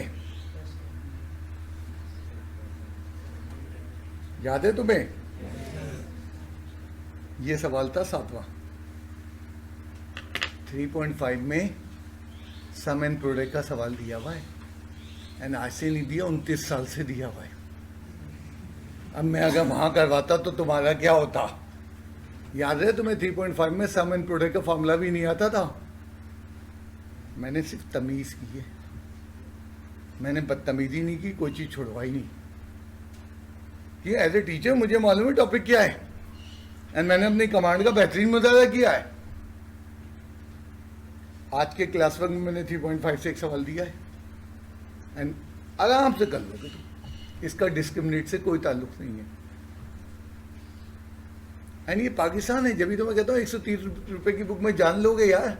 A: याद है तुम्हें? ये सवाल था 7वां। 3.5 में सम एंड प्रोडक्ट का सवाल दिया हुआ है, एंड आज से नहीं दिया, 29 साल से दिया हुआ है। अब मैं अगर वहां करवाता तो तुम्हारा क्या होता? याद है तुम्हें 3.5 में सम एंड प्रोडक्ट का फॉर्मूला भी नहीं आता था। मैंने सिर्फ तमीज की है, मैंने बदतमीजी नहीं की, कोई चीज छुड़वाई नहीं। ये एज ए टीचर मुझे मालूम है टॉपिक क्या है, एंड मैंने अपनी कमांड का बेहतरीन मुजाहरा किया है। आज के क्लास वर्क में मैंने 3.5 से एक सवाल दिया है, एंड आराम से कर लोगे तुम, इसका डिस्क्रिमिनेट से कोई ताल्लुक नहीं है। एंड ये पाकिस्तान है, जब भी तो मैं कहता हूँ 130 रुपए की बुक में जान लोगे यार।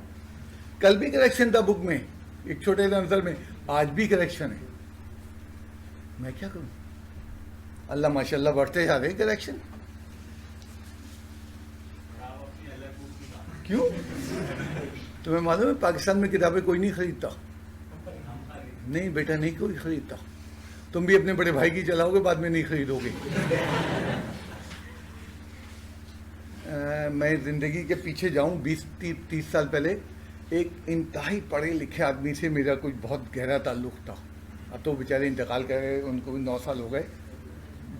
A: कल भी करेक्शन था बुक में, एक छोटे से आंसर में, आज भी करेक्शन है। मैं क्या करूं? अल्लाह माशाल्लाह बढ़ते जा रहे करेक्शन। क्यों? तुम्हें मालूम है पाकिस्तान में किताबें कोई नहीं खरीदता? नहीं बेटा, नहीं कोई खरीदता। तुम भी अपने बड़े भाई की चलाओगे, बाद में नहीं खरीदोगे। मैं जिंदगी के पीछे जाऊं 20-30 साल पहले, एक इंतहाई पढ़े लिखे आदमी से मेरा कुछ बहुत गहरा ताल्लुक था। अब तो बेचारे इंतकाल कर गए, उनको भी 9 साल हो गए।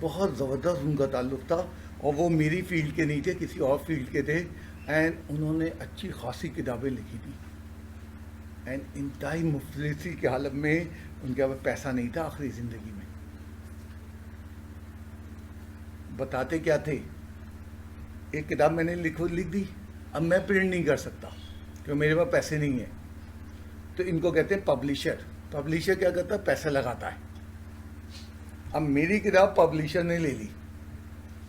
A: बहुत ज़बरदस्त उनका ताल्लुक था, और वो मेरी फील्ड के नहीं थे, किसी और फील्ड के थे, एंड उन्होंने अच्छी खासी किताबें लिखी थी, एंड इंतहाई मुफलिसी के हालत में, उनके पास पैसा नहीं था आखिरी ज़िंदगी में। बताते क्या थे, एक किताब मैंने लिख दी, अब मैं प्रिंट नहीं कर सकता क्योंकि मेरे पास पैसे नहीं है। तो इनको कहते हैं पब्लिशर। पब्लिशर क्या करता है? पैसा लगाता है। अब मेरी किताब पब्लिशर ने ले ली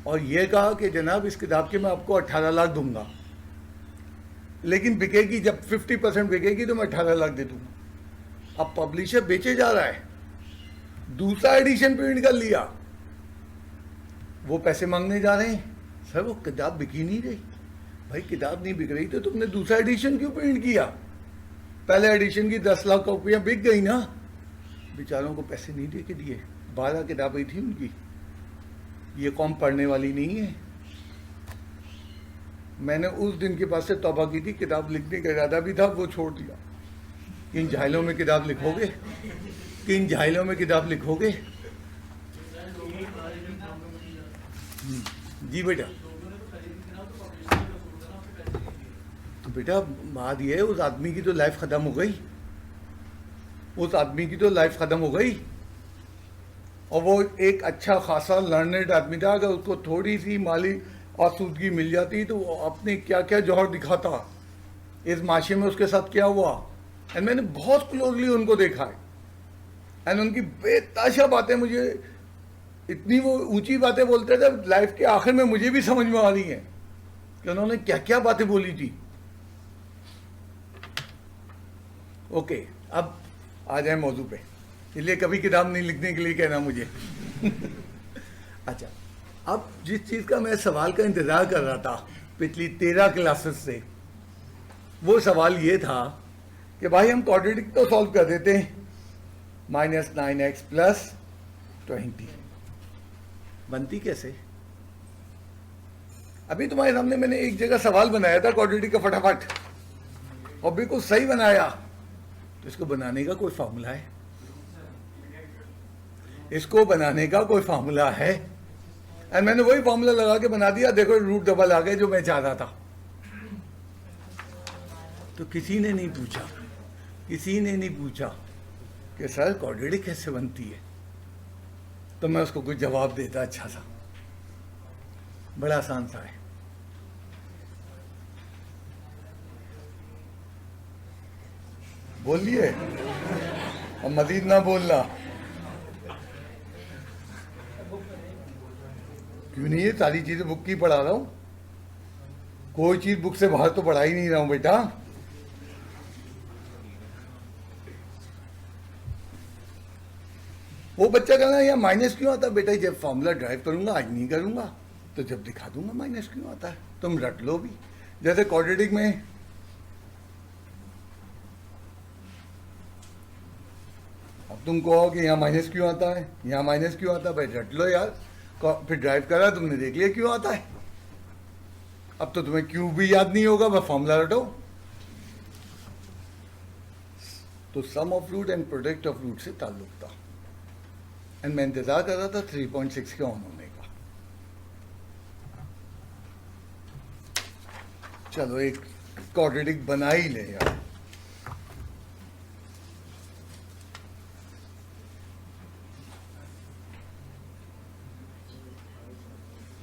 A: और ये कहा कि जनाब इस किताब के मैं आपको 18 लाख दूंगा, लेकिन बिकेगी जब 50% बिकेगी तो मैं 18 लाख दे दूंगा। अब पब्लिशर बेचे जा रहा है, दूसरा एडिशन प्रिंट कर लिया, वो पैसे मांगने जा रहे हैं, सर वो किताब बिकी नहीं रही। भाई किताब नहीं बिक रही तो तुमने दूसरा एडिशन क्यों प्रिंट किया? पहले एडिशन की 10 लाख कॉपियां बिक गई ना, बेचारों को पैसे नहीं दे के दिए। 12 किताबें थी उनकी, ये कौम पढ़ने वाली नहीं है। मैंने उस दिन के बाद से तौबा की थी, किताब लिखने का इरादा भी था, वो छोड़ दिया। किन जाहिलों में किताब लिखोगे, किन जाहिलों में किताब लिखोगे? जी बेटा, तो बेटा बात ये है, उस आदमी की तो लाइफ खत्म हो गई, उस आदमी की तो लाइफ खत्म हो गई। और वो एक अच्छा खासा लर्नेड आदमी था, अगर उसको थोड़ी सी माली आसूदगी मिल जाती तो वो अपने क्या क्या जौहर दिखाता, इस माशे में उसके साथ क्या हुआ। एंड मैंने बहुत क्लोजली उनको देखा है, एंड उनकी बेताशा बातें, मुझे इतनी वो ऊंची बातें बोलते थे, लाइफ के आखिर में मुझे भी समझ में आ रही है कि उन्होंने क्या क्या बातें बोली थी। ओके, अब आ जाए मौजू पे, इसलिए कभी किताब नहीं लिखने के लिए कहना मुझे। अच्छा, अब जिस चीज़ का मैं सवाल का इंतज़ार कर रहा था पिछली 13 क्लासेस से, वो सवाल ये था कि भाई हम क्वाड्रेटिक तो सॉल्व कर देते हैं, -9x + 20 बनती कैसे? अभी तुम्हारे सामने मैंने एक जगह सवाल बनाया था क्वाड्रेटिक का फटाफट, और बिल्कुल सही बनाया। तो इसको बनाने का कोई फार्मूला है? इसको बनाने का कोई फार्मूला है? एंड मैंने वही फार्मूला लगा के बना दिया। देखो रूट डबल आ गए जो मैं चाह रहा था। तो किसी ने नहीं पूछा कि सर क्वाड्रेटिक कैसे बनती है। तो मैं उसको कुछ जवाब देता अच्छा सा, बड़ा आसान सा है। बोलिए, अब मजीद ना बोलना। क्यों नहीं, ये सारी चीजें बुक की पढ़ा रहा हूं, कोई चीज बुक से बाहर तो पढ़ा ही नहीं रहा हूं बेटा। वो बच्चा कहना यार माइनस क्यों आता है बेटा, जब फॉर्मूला ड्राइव करूंगा, आज नहीं करूंगा तो जब दिखा दूंगा माइनस क्यों आता है, तुम रट लो भी। जैसे क्वाड्रेटिक में अब तुम कहो कि यहाँ माइनस क्यों आता है, यहाँ माइनस क्यों आता है, भाई रट लो यार। फिर ड्राइव करा तुमने, देख लिया क्यों आता है। अब तो तुम्हें क्यों भी याद नहीं होगा, बस फॉर्मूला रटो। तो sum of root and product of root से ताल्लुक था, एंड मैं इंतजार कर रहा था 3.6 के ऑन होने का। चलो एक क्वाड्रेटिक बना ही ले यार।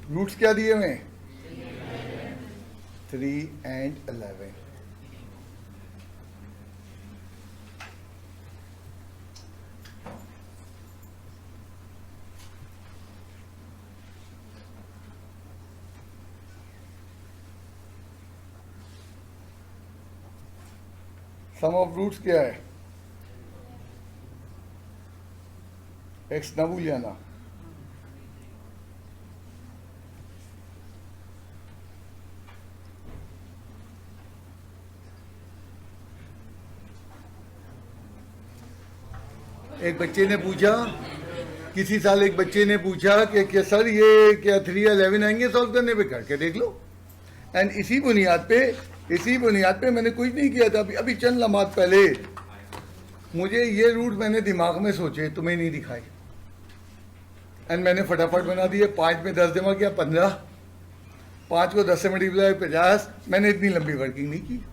A: रूट्स क्या दिए हुए, 3 and 11। सम ऑफ रूट्स क्या है, एक्स ना भूल जाना। एक बच्चे ने पूछा, किसी साल एक बच्चे ने पूछा कि क्या सर ये क्या 3 या 11 आएंगे सॉल्व करने पे, करके देख लो। एंड इसी बुनियाद पे मैंने कुछ नहीं किया था। अभी चंद लम्हात पहले मुझे ये रूट मैंने दिमाग में सोचे, तुम्हें नहीं दिखाए, एंड मैंने फटाफट बना दिए। 5 में 10 जमा किया 15, 5 को 10 से मल्टीप्लाई 50। मैंने इतनी लंबी वर्किंग नहीं की,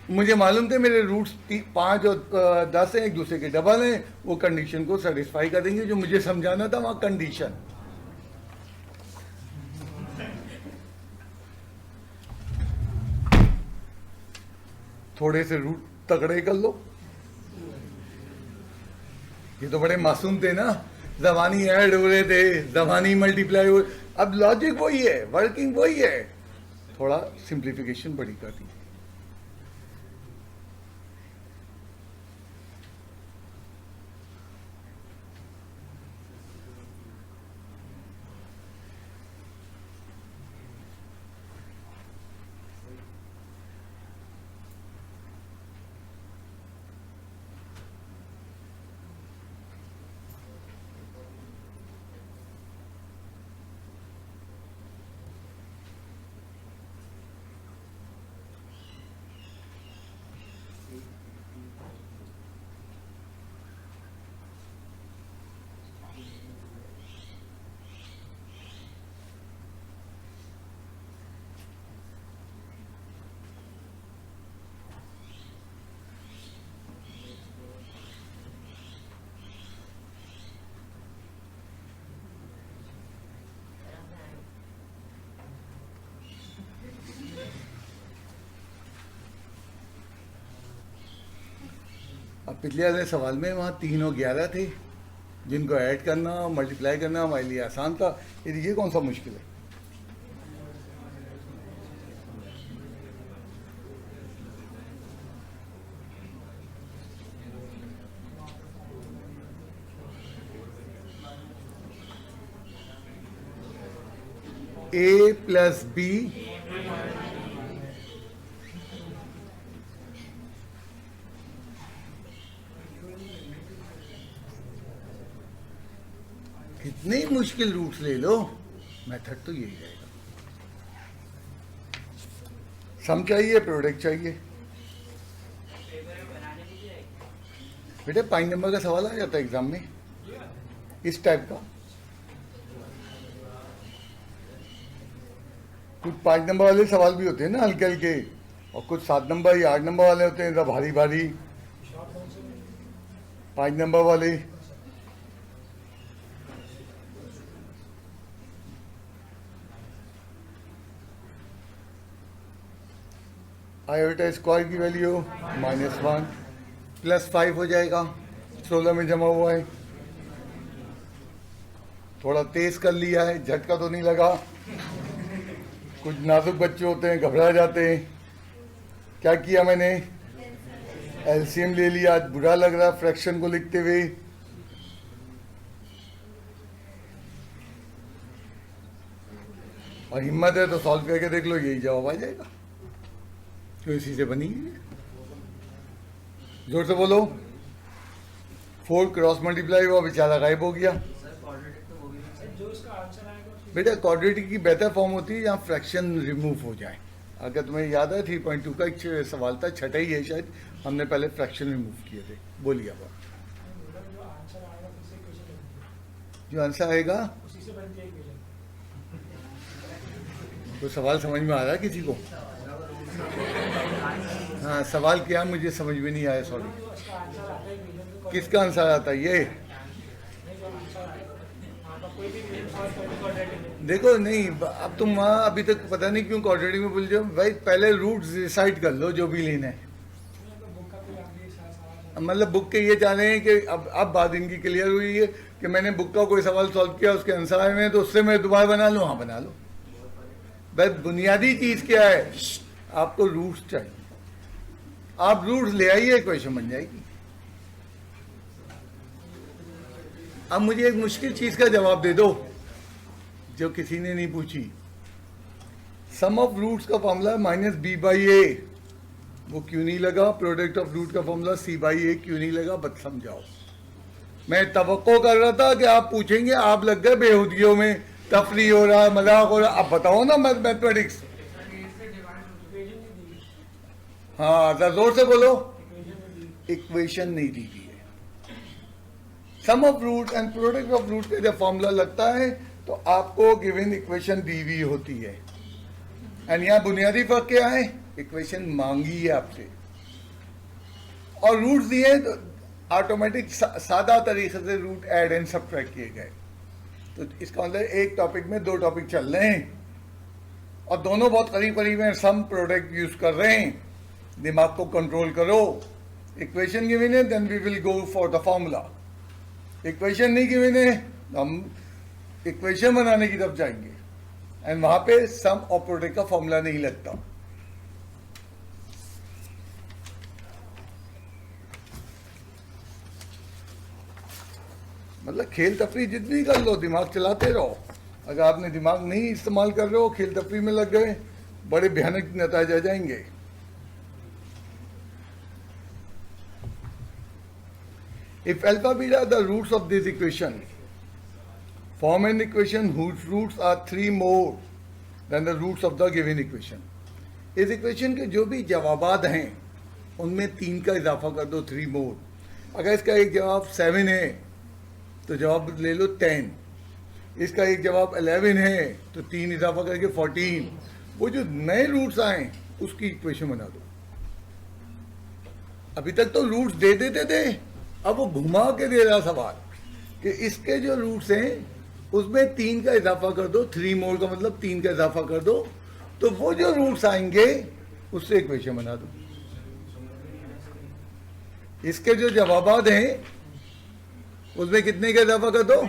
A: मुझे मालूम थे मेरे रूट्स 5 और 10 हैं, एक दूसरे के डबल हैं, वो कंडीशन को सेटिस्फाई कर देंगे जो मुझे समझाना था वहां कंडीशन। थोड़े से रूट तगड़े कर लो। ये तो बड़े मासूम थे ना, जबानी ऐड हो रहे थे, जबानी मल्टीप्लाई हो, अब लॉजिक वही है, वर्किंग वही है, थोड़ा सिंप्लीफिकेशन बड़ी कर दी। अब पिछले वाले सवाल में वहाँ 3 और 11 थे जिनको ऐड करना मल्टीप्लाई करना हमारे लिए आसान था, ये कौन सा मुश्किल है। A प्लस B कितने मुश्किल रूट्स ले लो, मेथड तो यही रहेगा। सम चाहिए, प्रोडक्ट चाहिए। बेटे 5 नंबर का सवाल आ जाता है एग्जाम में इस टाइप का, कुछ 5 नंबर वाले सवाल भी होते हैं ना हल्के हल्के, और कुछ 7 नंबर या 8 नंबर वाले होते हैं, तो भारी भारी 5 नंबर वाले। आयोटा स्क्वायर की वैल्यू -1 +5 हो जाएगा, 16 में जमा हुआ है। थोड़ा तेज कर लिया है, झटका तो नहीं लगा। कुछ नाजुक बच्चे होते हैं, घबरा जाते हैं। क्या किया मैंने? एलसीएम ले लिया। बुरा लग रहा फ्रैक्शन को लिखते हुए। और हिम्मत है तो सॉल्व करके देख लो, यही जवाब आ जाएगा। तो इसी से बनी है। जोर से बोलो। 4 क्रॉस मल्टीप्लाई हुआ, बेचारा गायब हो गया। बेटा क्वाड्रेटिक की बेहतर फॉर्म होती है जहाँ फ्रैक्शन रिमूव हो जाए। अगर तुम्हें याद है 3.2 का एक सवाल था, छठा ही है शायद, हमने पहले फ्रैक्शन रिमूव किए थे। बोलिए अब। जो आंसर आएगा तो सवाल समझ में आ रहा है किसी को? हाँ, सवाल क्या मुझे समझ में नहीं आया, सॉरी। किसका आंसर आता है ये? देखो नहीं, अब तुम वहाँ अभी तक पता नहीं क्यों क्वाड्रेटिक में बोल जाओ भाई। पहले रूट्स डिसाइड कर लो जो भी लेना है। मतलब बुक के ये चाह रहे हैं कि अब बात इनकी क्लियर हुई है कि मैंने बुक का कोई सवाल सॉल्व किया, उसके आंसर आए हैं, तो उससे मैं दोबारा बना लूँ। हाँ बना लो। बस बुनियादी चीज क्या है, आपको रूट्स चाहिए। आप रूट्स ले आइए, इक्वेशन बन जाएगी। अब मुझे एक मुश्किल चीज का जवाब दे दो जो किसी ने नहीं पूछी। सम ऑफ रूट्स का फॉर्मूला -b/a, वो क्यों नहीं लगा? प्रोडक्ट ऑफ रूट का फॉर्मूला c/a क्यों नहीं लगा? बत समझाओ। मैं तवक्को कर रहा था कि आप पूछेंगे, आप लग गए बेहुदियों में, तफरी हो रहा, मजाक हो रहा। अब बताओ ना मैथमेटिक्स। हाँ, जरा जोर से बोलो। इक्वेशन नहीं दी गई है। Sum of root and product of root का जब फॉर्मूला लगता है तो आपको गिवन इक्वेशन दी हुई होती है। एंड यहाँ बुनियादी फर्क क्या है? इक्वेशन मांगी है आपसे और रूट्स दिए तो ऑटोमेटिक सादा तरीके से रूट ऐड एंड सब्ट्रैक्ट किए गए। तो इसका मतलब एक टॉपिक में 2 टॉपिक चल रहे हैं और दोनों बहुत करीब करीब हैं। सम प्रोडक्ट यूज कर रहे हैं। दिमाग को कंट्रोल करो। इक्वेशन गिवन है, then we will go for the formula. Equation नहीं गिवन है, हम इक्वेशन बनाने की तरफ जाएंगे एंड वहां पे सम और प्रोडक्ट का फॉर्मूला नहीं लगता। मतलब खेल तफरी जितनी कर लो, दिमाग चलाते रहो। अगर आपने दिमाग नहीं इस्तेमाल कर रहे हो, खेल तफरी में लग गए, बड़े भयानक नतीजे आ जाएंगे। If alpha beta are the roots of this equation, form an equation whose roots are 3 more than the roots of the given equation. इस इक्वेशन के जो भी जवाबात हैं उनमें 3 का इजाफा कर दो, 3 more. अगर इसका एक जवाब 7 है तो जवाब ले लो 10। इसका एक जवाब 11 है तो 3 इजाफा करके 14। वो जो नए रूट्स आए उसकी इक्वेशन बना दो। अभी तक तो रूट्स दे देते थे, अब वो घुमा के दे रहा सवाल कि इसके जो रूट्स हैं उसमें 3 का इजाफा कर दो। 3 मोर का मतलब 3 का इजाफा कर दो, तो वो जो रूट्स आएंगे उससे इक्वेशन बना दो। इसके जो जवाबात हैं उसमें कितने का इजाफा कर दो?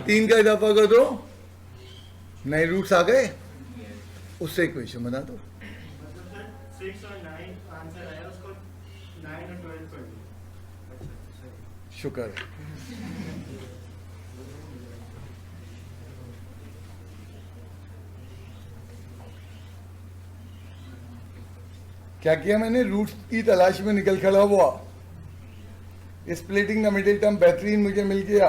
A: 3 का इजाफा कर दो। नए रूट्स आ गए, उससे इक्वेशन बना दो।
B: 6 और 9 आंसर आया, उसको 9 और 12 कर दो।
A: शुक्र है। क्या किया मैंने? रूट्स की तलाश में निकल खड़ा हुआ। स्प्लिटिंग द मिडिल टर्म बेहतरीन मुझे मिल गया।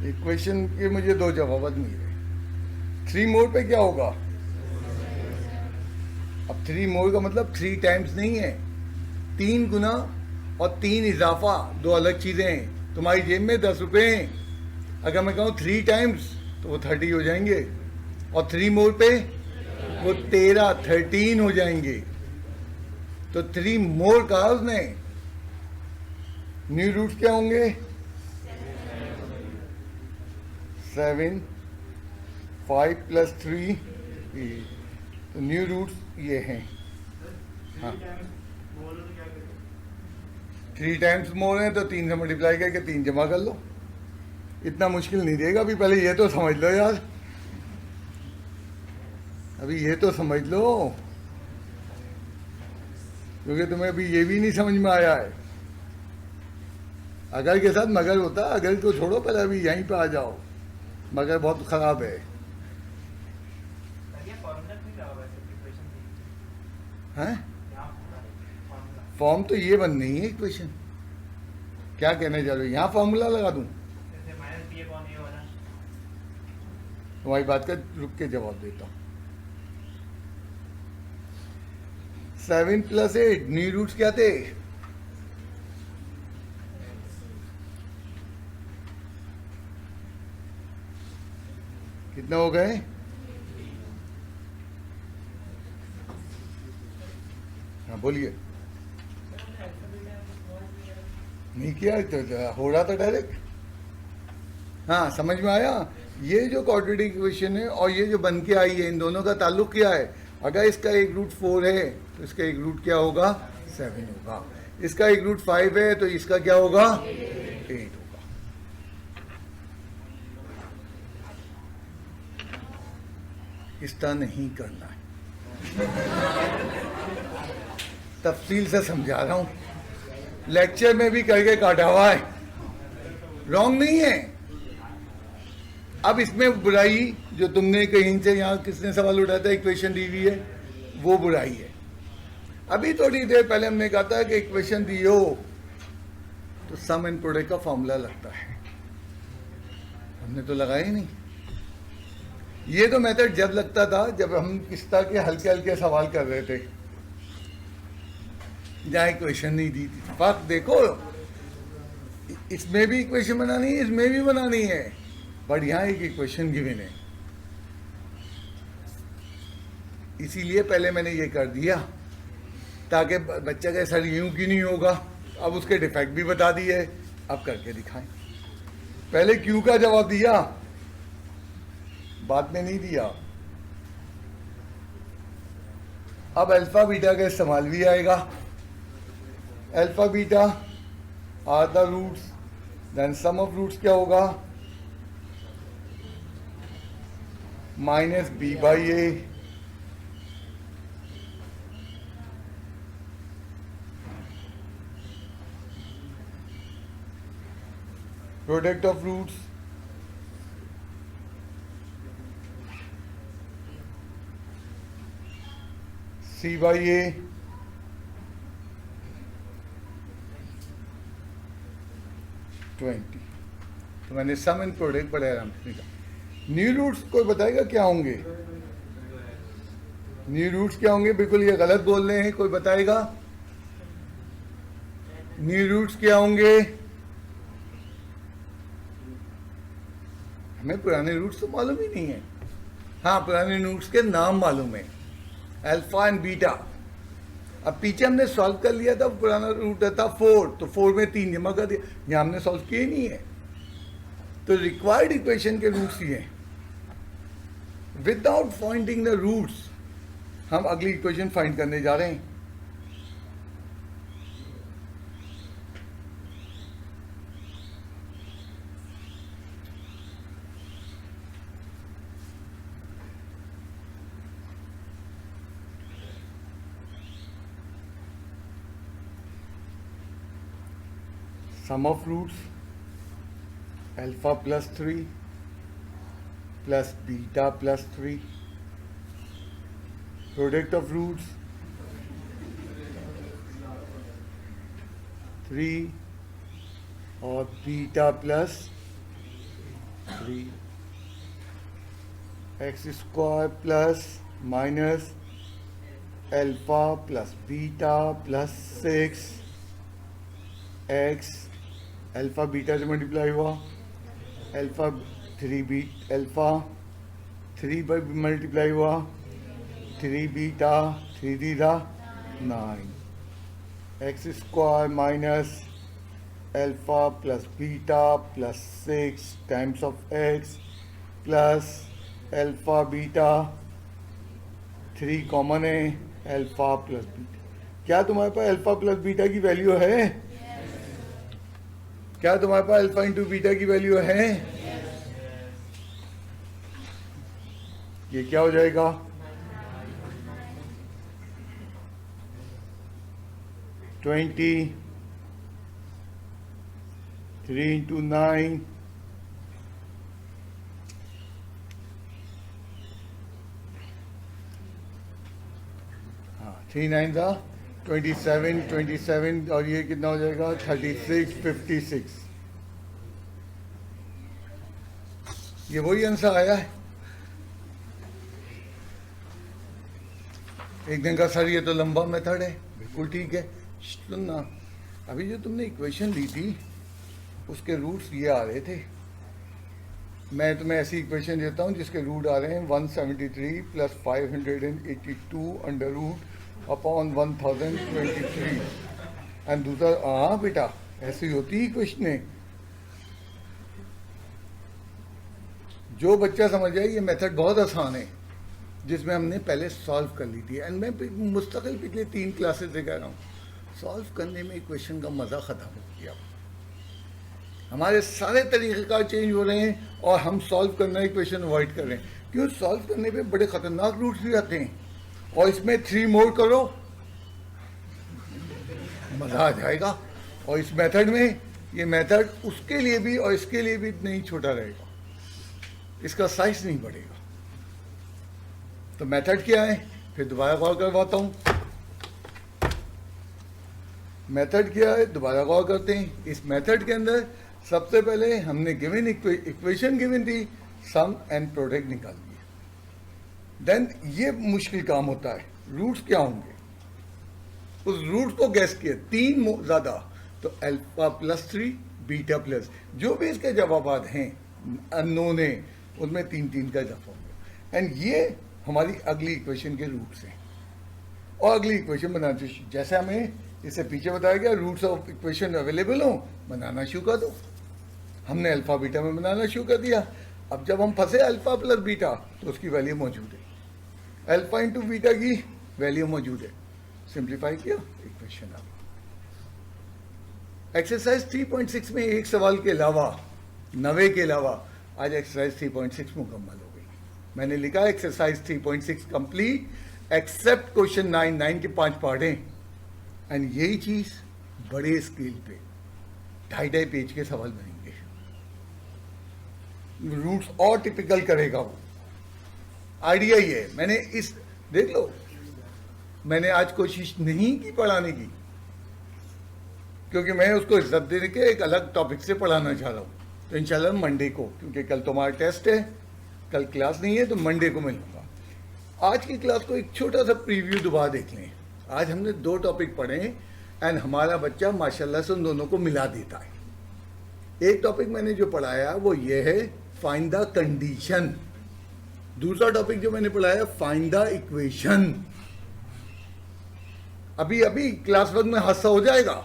A: इक्वेशन के मुझे 2 जवाब मिल गए। 3 मोर पे क्या होगा? 3 मोर का मतलब 3 टाइम्स नहीं है, 3 गुना और 3 इजाफा, दो अलग चीज़ें हैं। तुम्हारी जेब में 10 रुपये हैं, अगर मैं कहूँ 3 टाइम्स तो वो 30 हो जाएंगे, और 3 मोर पे वो 13 हो जाएंगे। तो 3 मोर कहा उसने। न्यू रूट्स क्या होंगे? 7, 5 + 3, तो न्यू रूट्स ये हैं। हाँ, 3 टाइम्स मोर है तो 3 से मल्टीप्लाई करके 3 जमा कर लो। इतना मुश्किल नहीं देगा, अभी पहले ये तो समझ लो यार, अभी ये तो समझ लो, क्योंकि तुम्हें अभी ये भी नहीं समझ में आया है। अगर के साथ मगर होता, अगर को छोड़ो, पहले अभी यहीं पे आ जाओ। मगर बहुत खराब है। हैं? फॉर्म तो ये बन नहीं है इक्वेशन। क्या कहने जा रहे हो? यहाँ फॉर्मूला लगा दूं? तुम्हारी बात का रुक के जवाब देता हूँ। 7 + 8, न्यू रूट्स क्या थे? कितना हो गए? हाँ बोलिए। नहीं किया तो हो रहा था डायरेक्ट। हाँ समझ में आया। ये जो क्वाड्रेटिक इक्वेशन है और ये जो बन के आई है, इन दोनों का ताल्लुक क्या है? अगर इसका एक रूट 4 है तो इसका एक रूट क्या होगा? 7 होगा। इसका एक रूट 5 है तो इसका क्या होगा? 8 होगा। इस तरह नहीं करना है, तफसील से समझा रहा हूं, लेक्चर में भी करके काटा हुआ है, रॉन्ग नहीं है। अब इसमें बुराई जो तुमने कहीं से, यहाँ किसने सवाल उठाया था, इक्वेशन दी हुई है, वो बुराई है। अभी थोड़ी देर पहले हमने कहा था कि इक्वेशन दी हो तो सम एंड प्रोडक्ट का फॉर्मूला लगता है, हमने तो लगाया ही नहीं। ये तो मेथड जब लगता था जब हम इस तरह के हल्के हल्के सवाल कर रहे थे, जहाँ इक्वेशन नहीं दी थी। फर्क देखो, इसमें भी इक्वेशन बनानी है, इसमें भी बनानी है, बट यहाँ एक इक्वेशन गिवन है। इसीलिए पहले मैंने ये कर दिया ताकि बच्चा का सर यूं कि नहीं होगा। अब उसके डिफेक्ट भी बता दिए, अब करके दिखाएं। पहले क्यू का जवाब दिया, बाद में नहीं दिया। अब अल्फा बीटा का इस्तेमाल भी आएगा। Alpha beta are the roots, then sum of roots क्या होगा? -b/a product of roots c/a (20). तो मैंने सम एंड प्रोडक्ट बड़े आराम से निकाला। न्यू रूट्स कोई बताएगा क्या होंगे? न्यू रूट्स क्या होंगे? बिल्कुल ये गलत बोल रहे हैं, कोई बताएगा? न्यू रूट्स क्या होंगे? हमें पुराने रूट्स तो मालूम ही नहीं है। हाँ, पुराने रूट्स के नाम मालूम है, अल्फा एंड बीटा। अब पीछे हमने सॉल्व कर लिया था, पुराना रूट था 4, तो 4 में 3 जमा कर दिया। यहाँ हमने सॉल्व किए नहीं है, तो रिक्वायर्ड इक्वेशन के रूट्स ही हैं। विदाउट फाइंडिंग द रूट्स हम अगली इक्वेशन फाइंड करने जा रहे हैं। Sum of roots alpha plus 3 plus beta plus 3, product of roots 3 और beta plus 3, x square plus minus alpha plus beta plus 6 x, alpha beta से मल्टीप्लाई हुआ, अल्फा 3 पर मल्टीप्लाई हुआ, 3 बीटा 3 दी था 9, x square minus alpha plus beta plus 6 times of x plus alpha beta 3 common है, अल्फा प्लस बीटा। क्या तुम्हारे पास अल्फा प्लस बीटा की वैल्यू है? क्या तुम्हारे पास अल्फा इंटू बीटा की वैल्यू है? ये क्या हो जाएगा? ट्वेंटी 3 इंटू 9 3 9 था 27 और ये कितना हो जाएगा 36 56। ये वही आंसर आया है। एक दिन का सर ये तो लंबा मेथड है, बिल्कुल ठीक है। सुनना, अभी जो तुमने इक्वेशन ली थी उसके रूट्स ये आ रहे थे। मैं तुम्हें ऐसी इक्वेशन देता हूँ जिसके रूट आ रहे हैं 173 plus 582 under root upon 1023 and दूसरा। हाँ बेटा, ऐसी होती ही इक्वेशनें। जो बच्चा समझ जाए ये मेथड बहुत आसान है, जिसमें हमने पहले सॉल्व कर ली थी। एंड मैं मुस्तकिल पिछले 3 क्लासेस से कह रहा हूँ, सॉल्व करने में इक्वेशन का मज़ा ख़त्म हो गया। हमारे सारे तरीक़ेकार चेंज हो रहे हैं और हम सॉल्व करना इक्वेशन अवॉइड कर रहे हैं। क्यों? सॉल्व करने पे बड़े ख़तरनाक रूट्स भी आते हैं और इसमें 3 मोर करो, मज़ा आ जाएगा। और इस मेथड में, ये मेथड उसके लिए भी और इसके लिए भी नहीं छोटा रहेगा, इसका साइज नहीं बढ़ेगा। तो मेथड क्या है, फिर दोबारा गौर करवाता हूँ। मेथड क्या है, दोबारा गौर करते हैं। इस मेथड के अंदर सबसे पहले हमने गिवन इक्वेशन गिवन थी, सम एंड प्रोडक्ट निकाल दिए। देन ये मुश्किल काम होता है, रूट्स क्या होंगे, उस रूट्स को गैस किया। 3 ज़्यादा तो अल्फा प्लस 3 बीटा प्लस, जो भी इसके जवाब हैं अननोन है, उनमें 3 का इजाफा होगा। एंड ये हमारी अगली इक्वेशन के रूट्स हैं। और अगली इक्वेशन बनाना चाहिए, जैसे हमें इससे पीछे बताया गया, रूट्स ऑफ इक्वेशन अवेलेबल हो, बनाना शुरू कर दो। हमने अल्फा बीटा में बनाना शुरू कर दिया। अब जब हम फंसे अल्फा प्लस बीटा, तो उसकी वैल्यू मौजूद है, अल्फा इंटू बीटा की वैल्यू मौजूद है। सिंप्लीफाई किया, इक्वेशन आ गई। एक्सरसाइज 3.6 में एक सवाल के अलावा, 90 के अलावा, आज एक्सरसाइज 3.6 मुकम्मल हो गई। मैंने लिखा एक्सरसाइज 3.6 कंप्लीट एक्सेप्ट क्वेश्चन 9 के 5 पार्ट हैं। एंड यही चीज बड़े स्केल पे 2.5 पेज के सवाल बनेंगे, रूट्स और टिपिकल करेगा वो। आइडिया ये है, मैंने इस देख लो, मैंने आज कोशिश नहीं की पढ़ाने की, क्योंकि मैं उसको इज्जत देने के एक अलग टॉपिक से पढ़ाना चाह रहा हूँ। तो इंशाल्लाह मंडे को, क्योंकि कल तुम्हारा टेस्ट है, कल क्लास नहीं है, तो मंडे को मिलूंगा। आज की क्लास को एक छोटा सा प्रीव्यू दोबारा देख लें। आज हमने 2 टॉपिक पढ़े एंड हमारा बच्चा माशाल्लाह से उन दोनों को मिला देता है। एक टॉपिक मैंने जो पढ़ाया वो ये है, फाइंड द कंडीशन। दूसरा टॉपिक जो मैंने पढ़ाया, फाइंड द इक्वेशन। अभी क्लास वर्क में हादसा हो जाएगा।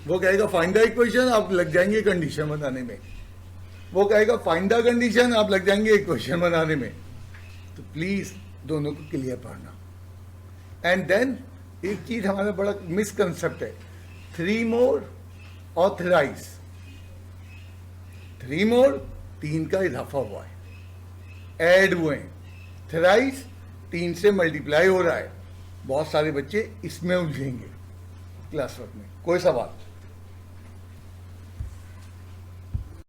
A: वो कहेगा फाइंड द इक्वेशन, आप लग जाएंगे कंडीशन बनाने में। वो कहेगा फाइंड द कंडीशन, आप लग जाएंगे इक्वेशन बनाने में। तो प्लीज दोनों को क्लियर पढ़ना। एंड देन एक चीज हमारा बड़ा मिसकंसेप्ट है, 3 मोर और थ्राइस। 3 मोर 3 का इजाफा हुआ है, ऐड हुए हैं। थ्राइस 3 से मल्टीप्लाई हो रहा है। बहुत सारे बच्चे इसमें उलझेंगे क्लास वर्क में। कोई सवाल?